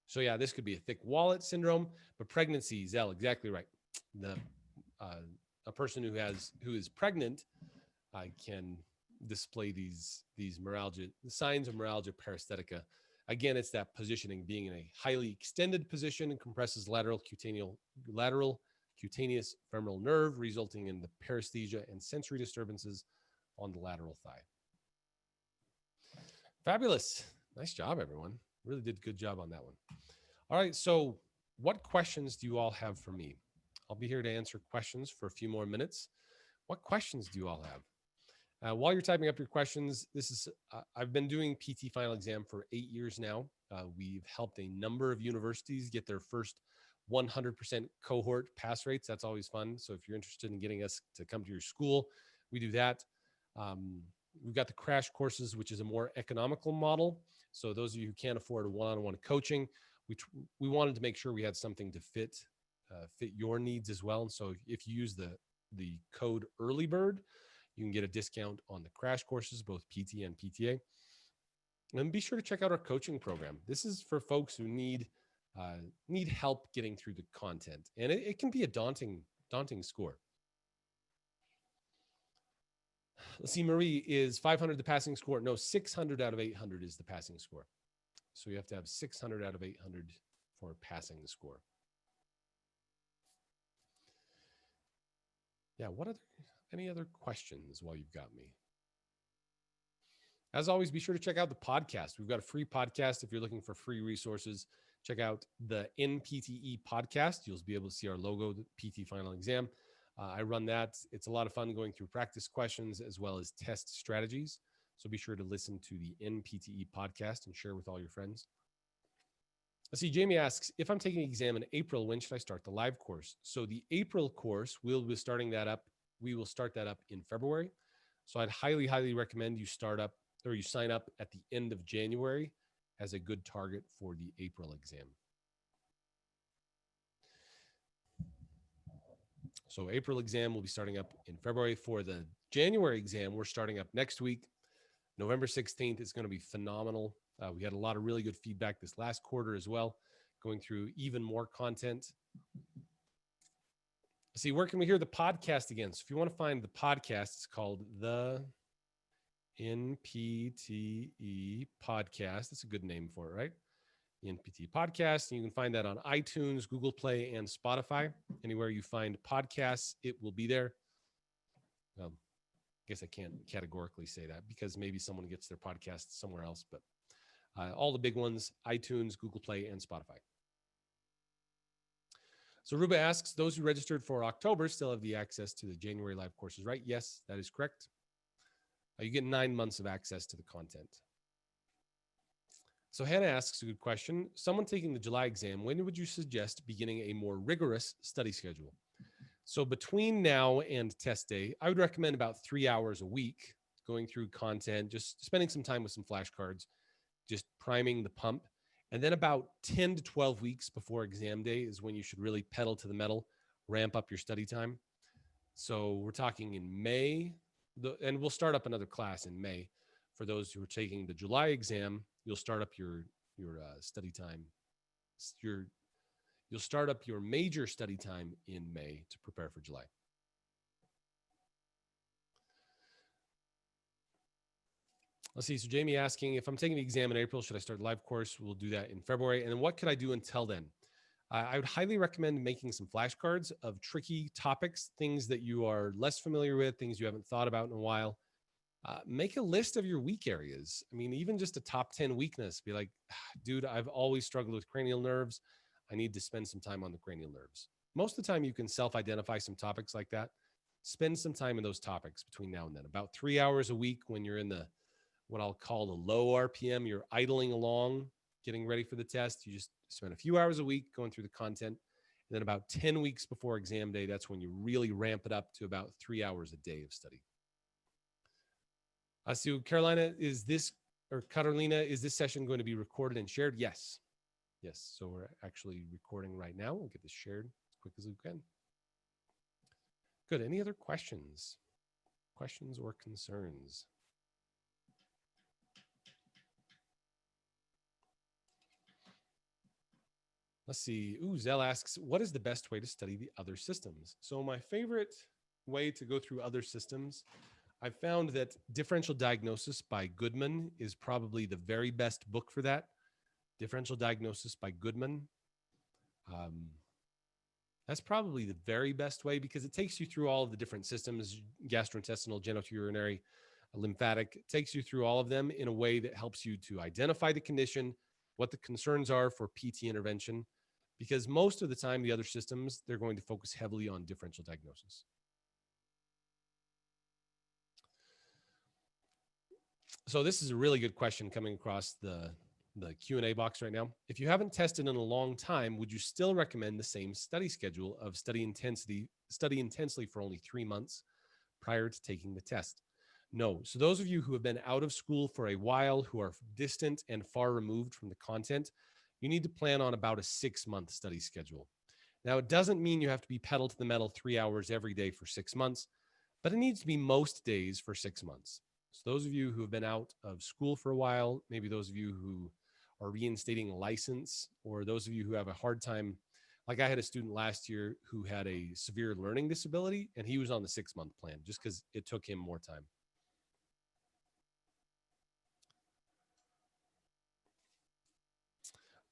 So yeah, this could be a thick wallet syndrome, but pregnancy, Zell, exactly right. A person who is pregnant can display these signs of neuralgia paresthetica. Again, it's that positioning, being in a highly extended position and compresses lateral cutaneous femoral nerve, resulting in the paresthesia and sensory disturbances on the lateral thigh. Fabulous. Nice job, everyone. Really did a good job on that one. All right, so what questions do you all have for me? I'll be here to answer questions for a few more minutes. What questions do you all have? While you're typing up your questions, I've been doing PT final exam for 8 years now. We've helped a number of universities get their first 100% cohort pass rates. That's always fun. So if you're interested in getting us to come to your school, we do that. We've got the crash courses, which is a more economical model. So those of you who can't afford a one-on-one coaching, we wanted to make sure we had something to fit your needs as well. And so if you use the code EARLYBIRD, you can get a discount on the crash courses, both PT and PTA. And be sure to check out our coaching program. This is for folks who need help getting through the content. And it can be a daunting score. Let's see, Marie, is 500 the passing score? No, 600 out of 800 is the passing score. So you have to have 600 out of 800 for passing the score. Yeah, any other questions while you've got me? As always, be sure to check out the podcast. We've got a free podcast. If you're looking for free resources, check out the NPTE podcast. You'll be able to see our logo, the PT final exam. I run that. It's a lot of fun going through practice questions as well as test strategies. So be sure to listen to the NPTE podcast and share with all your friends. Let's see, Jamie asks, if I'm taking the exam in April, when should I start the live course? So the April course, we'll be starting that up. We will start that up in February. So I'd highly, highly recommend you sign up at the end of January as a good target for the April exam. So April exam will be starting up in February. For the January exam, we're starting up next week. November 16th is going to be phenomenal. We had a lot of really good feedback this last quarter as well, going through even more content. See, where can we hear the podcast again? So if you want to find the podcast, it's called the NPTE podcast. That's a good name for it, right? The NPTE podcast. And you can find that on iTunes, Google Play, and Spotify. Anywhere you find podcasts, it will be there. I guess I can't categorically say that because maybe someone gets their podcast somewhere else, but all the big ones, iTunes, Google Play, and Spotify. So Ruba asks, those who registered for October still have the access to the January live courses, right? Yes, that is correct. You get 9 months of access to the content. So Hannah asks a good question. Someone taking the July exam, when would you suggest beginning a more rigorous study schedule? So between now and test day, I would recommend about 3 hours a week going through content, just spending some time with some flashcards, just priming the pump. And then about 10 to 12 weeks before exam day is when you should really pedal to the metal, ramp up your study time. So we're talking in May, and we'll start up another class in May. For those who are taking the July exam, you'll start up your study time You'll start up your major study time in May to prepare for July. Let's see. So Jamie asking, if I'm taking the exam in April, should I start the live course? We'll do that in February. And then what could I do until then? I would highly recommend making some flashcards of tricky topics, things that you are less familiar with, things you haven't thought about in a while. Make a list of your weak areas. I mean, even just a top 10 weakness. Be like, dude, I've always struggled with cranial nerves. I need to spend some time on the cranial nerves. Most of the time, you can self-identify some topics like that. Spend some time in those topics between now and then. About 3 hours a week when you're in the what I'll call the low RPM. You're idling along, getting ready for the test. You just spend a few hours a week going through the content. And then about 10 weeks before exam day, that's when you really ramp it up to about 3 hours a day of study. So Carolina, is this session going to be recorded and shared? Yes. Yes. So we're actually recording right now. We'll get this shared as quick as we can. Good. Any other questions? Questions or concerns? Let's see. Ooh, Zell asks, what is the best way to study the other systems? So my favorite way to go through other systems, I found that Differential Diagnosis by Goodman is probably the very best book for that. Differential Diagnosis by Goodman. That's probably the very best way because it takes you through all of the different systems, gastrointestinal, genitourinary, lymphatic. It takes you through all of them in a way that helps you to identify the condition, what the concerns are for PT intervention, because most of the time, the other systems, they're going to focus heavily on differential diagnosis. So this is a really good question coming across the Q&A box right now. If you haven't tested in a long time, would you still recommend the same study schedule of study intensely for only 3 months prior to taking the test? No. So those of you who have been out of school for a while, who are distant and far removed from the content, you need to plan on about a 6-month study schedule. Now, it doesn't mean you have to be pedal to the metal 3 hours every day for 6 months, but it needs to be most days for 6 months. So those of you who have been out of school for a while, maybe those of you who are reinstating a license, or those of you who have a hard time, like I had a student last year who had a severe learning disability, and he was on the 6-month plan just because it took him more time.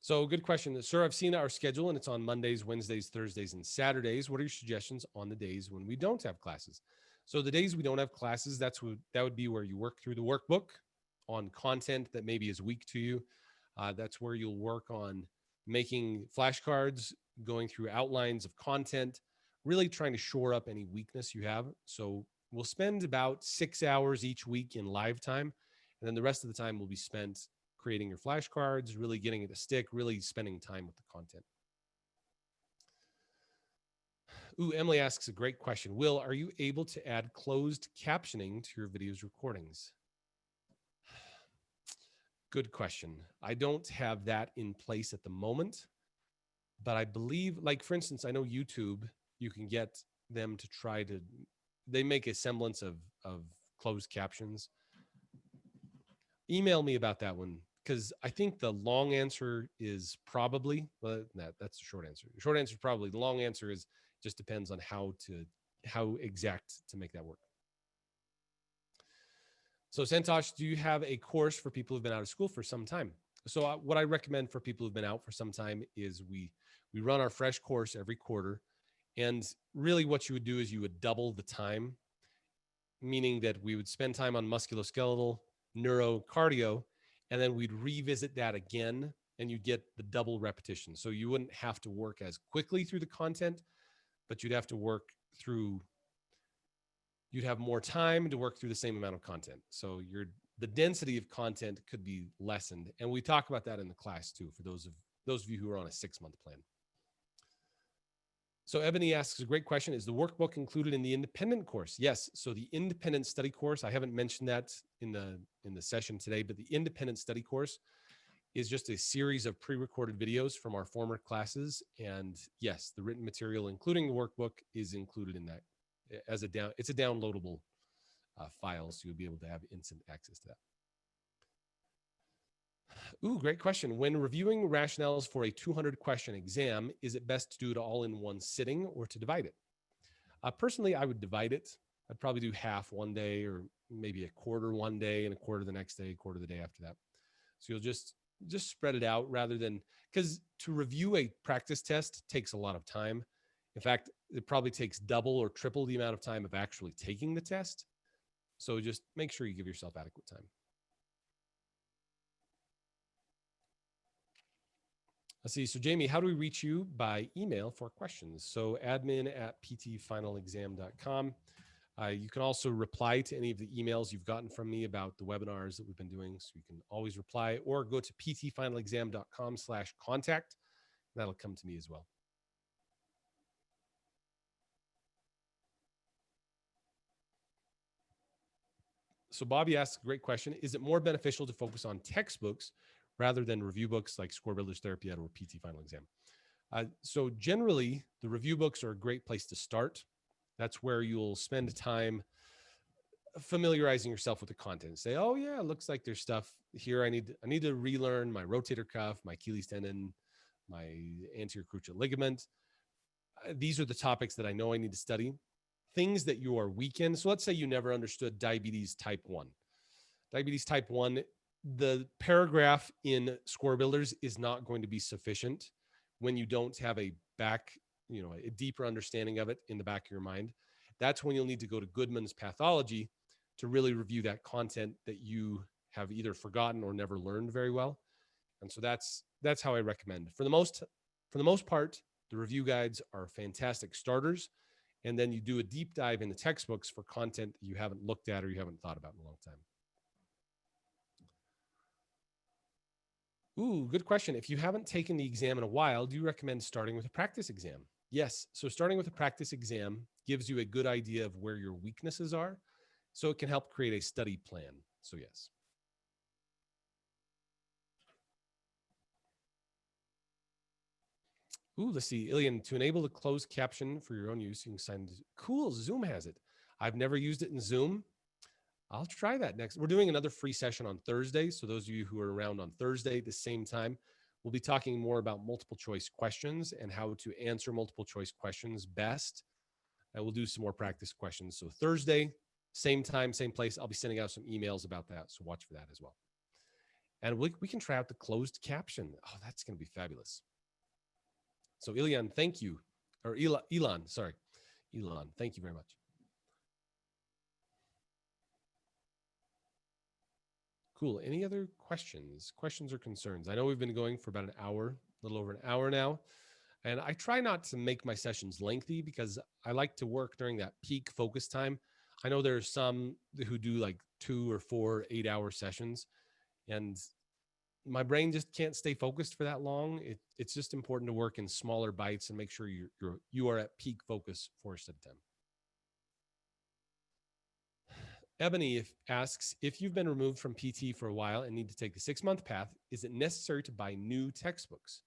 So good question. Sir, I've seen our schedule and it's on Mondays, Wednesdays, Thursdays, and Saturdays. What are your suggestions on the days when we don't have classes? So the days we don't have classes, that would be where you work through the workbook on content that maybe is weak to you. That's where you'll work on making flashcards, going through outlines of content, really trying to shore up any weakness you have. So we'll spend about 6 hours each week in live time. And then the rest of the time will be spent creating your flashcards, really getting it to stick, really spending time with the content. Ooh, Emily asks a great question. Will, are you able to add closed captioning to your videos recordings? Good question. I don't have that in place at the moment, but I believe, like for instance, I know YouTube, you can get them to try to, they make a semblance of closed captions. Email me about that one, because I think the long answer is probably, well, that's the short answer. The short answer is probably. The long answer is just depends on how exact to make that work. So Santosh, do you have a course for people who've been out of school for some time? So what I recommend for people who've been out for some time is we run our fresh course every quarter. And really what you would do is you would double the time, meaning that we would spend time on musculoskeletal, neuro, cardio, and then we'd revisit that again and you get the double repetition. So you wouldn't have to work as quickly through the content, but you'd have to work through, you'd have more time to work through the same amount of content. So the density of content could be lessened. And we talk about that in the class too, for those of you who are on a 6-month plan. So Ebony asks a great question. Is the workbook included in the independent course? Yes. So the independent study course, I haven't mentioned that in the session today, but the independent study course is just a series of pre-recorded videos from our former classes. And yes, the written material, including the workbook, is included in that as it's a downloadable file. So you'll be able to have instant access to that. Ooh, great question. When reviewing rationales for a 200 question exam, is it best to do it all in one sitting or to divide it? Personally, I would divide it. I'd probably do half one day or maybe a quarter one day and a quarter the next day, a quarter the day after that. So you'll just spread it out rather than, because to review a practice test takes a lot of time. In fact, it probably takes double or triple the amount of time of actually taking the test. So just make sure you give yourself adequate time. Let's see. So, Jamie, how do we reach you? By email for questions. So, admin@ptfinalexam.com. You can also reply to any of the emails you've gotten from me about the webinars that we've been doing. So, you can always reply or go to ptfinalexam.com/contact. That'll come to me as well. So, Bobby asks a great question. Is it more beneficial to focus on textbooks rather than review books like Score Builders Therapy Ed or PT Final Exam? So generally, the review books are a great place to start. That's where you'll spend time familiarizing yourself with the content. Say, oh yeah, it looks like there's stuff here. I need to relearn my rotator cuff, my Achilles tendon, my anterior cruciate ligament. These are the topics that I know I need to study. Things that you are weak in. So let's say you never understood diabetes type 1. Diabetes type 1, the paragraph in Score Builders is not going to be sufficient when you don't have a deeper understanding of it in the back of your mind. That's when you'll need to go to Goodman's Pathology to really review that content that you have either forgotten or never learned very well. And so that's how I recommend. For the most part, the review guides are fantastic starters. And then you do a deep dive in the textbooks for content that you haven't looked at or you haven't thought about in a long time. Ooh, good question. If you haven't taken the exam in a while, do you recommend starting with a practice exam? Yes. So starting with a practice exam gives you a good idea of where your weaknesses are. So it can help create a study plan. So yes. Ooh, let's see. Ilian, to enable the closed caption for your own use, you can sign. Cool. Zoom has it. I've never used it in Zoom. I'll try that next. We're doing another free session on Thursday. So those of you who are around on Thursday at the same time, we'll be talking more about multiple choice questions and how to answer multiple choice questions best. And we'll do some more practice questions. So Thursday, same time, same place. I'll be sending out some emails about that. So watch for that as well. And we can try out the closed caption. Oh, that's going to be fabulous. So Ilian, thank you. Or Elon, sorry. Elon, thank you very much. Cool. Any other questions or concerns? I know we've been going for about an hour, a little over an hour now. And I try not to make my sessions lengthy because I like to work during that peak focus time. I know there's some who do like 2 or 4 8-hour sessions, and my brain just can't stay focused for that long. It's just important to work in smaller bites and make sure you are at peak focus for a set time. Ebony asks, if you've been removed from PT for a while and need to take the 6-month path, is it necessary to buy new textbooks?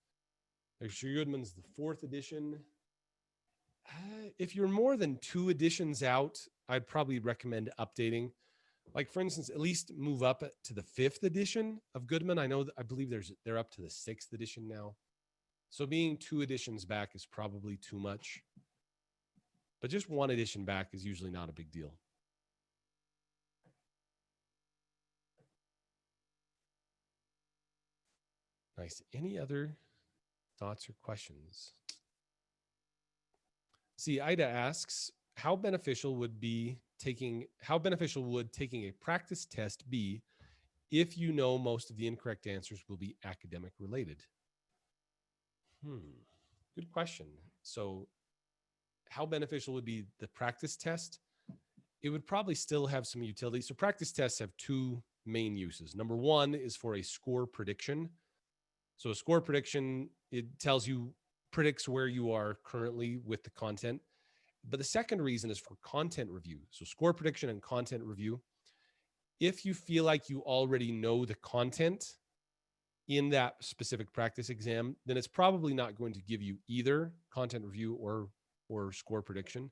Sure, Goodman's the 4th edition. If you're more than 2 editions out, I'd probably recommend updating. Like for instance, at least move up to the 5th edition of Goodman. I believe they're up to the 6th edition now. So being 2 editions back is probably too much. But just 1 edition back is usually not a big deal. Nice. Any other thoughts or questions? See, Ida asks, how beneficial would taking a practice test be if you know most of the incorrect answers will be academic related? Good question. So how beneficial would be the practice test? It would probably still have some utility. So practice tests have 2 main uses. Number 1 is for a score prediction. So a score prediction, it predicts where you are currently with the content. But the second reason is for content review. So score prediction and content review. If you feel like you already know the content in that specific practice exam, then it's probably not going to give you either content review or score prediction.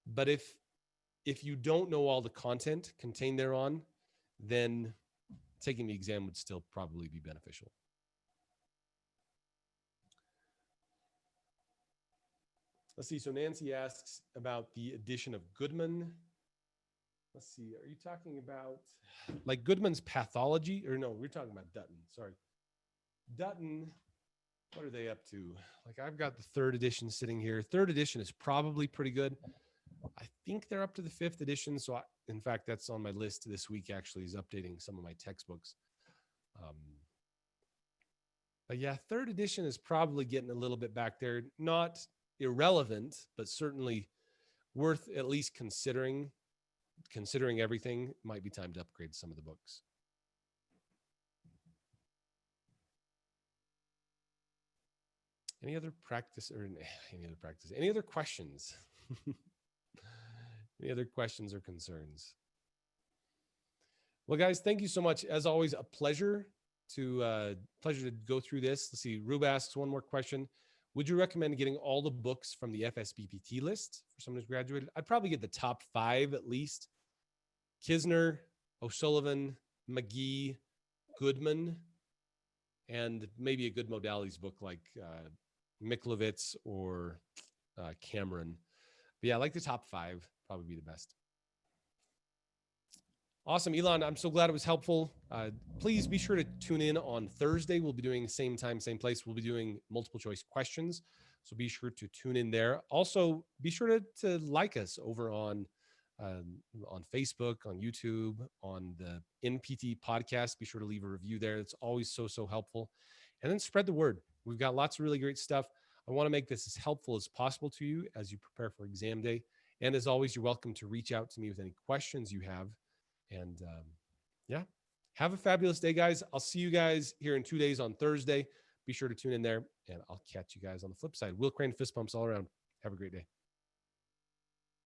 But if you don't know all the content contained thereon, then taking the exam would still probably be beneficial. Let's see. So Nancy asks about the addition of Goodman. Let's see. Are you talking about like Goodman's pathology? Or no, we're talking about Dutton. Sorry. Dutton, what are they up to? Like I've got the 3rd edition sitting here. 3rd edition is probably pretty good. I think they're up to the 5th edition. So in fact, that's on my list this week actually, is updating some of my textbooks. But yeah, 3rd edition is probably getting a little bit back there. Not irrelevant, but certainly worth at least considering. Considering everything, might be time to upgrade some of the books. Any other practice or any other questions? Any other questions or concerns? Well, guys, thank you so much. As always, a pleasure to go through this. Let's see. Rube asks one more question. Would you recommend getting all the books from the FSBPT list for someone who's graduated? I'd probably get the top 5 at least. Kisner, O'Sullivan, McGee, Goodman, and maybe a good modalities book like Miklovitz or Cameron. But yeah, I like the top 5, probably be the best. Awesome, Elon. I'm so glad it was helpful. Please be sure to tune in on Thursday. We'll be doing same time, same place. We'll be doing multiple choice questions. So be sure to tune in there. Also, be sure to like us over on Facebook, on YouTube, on the NPTE podcast. Be sure to leave a review there. It's always so helpful. And then spread the word. We've got lots of really great stuff. I want to make this as helpful as possible to you as you prepare for exam day. And as always, you're welcome to reach out to me with any questions you have. And yeah, have a fabulous day, guys. I'll see you guys here in 2 days on Thursday. Be sure to tune in there, and I'll catch you guys on the flip side. Will Crane fist bumps all around. Have a great day.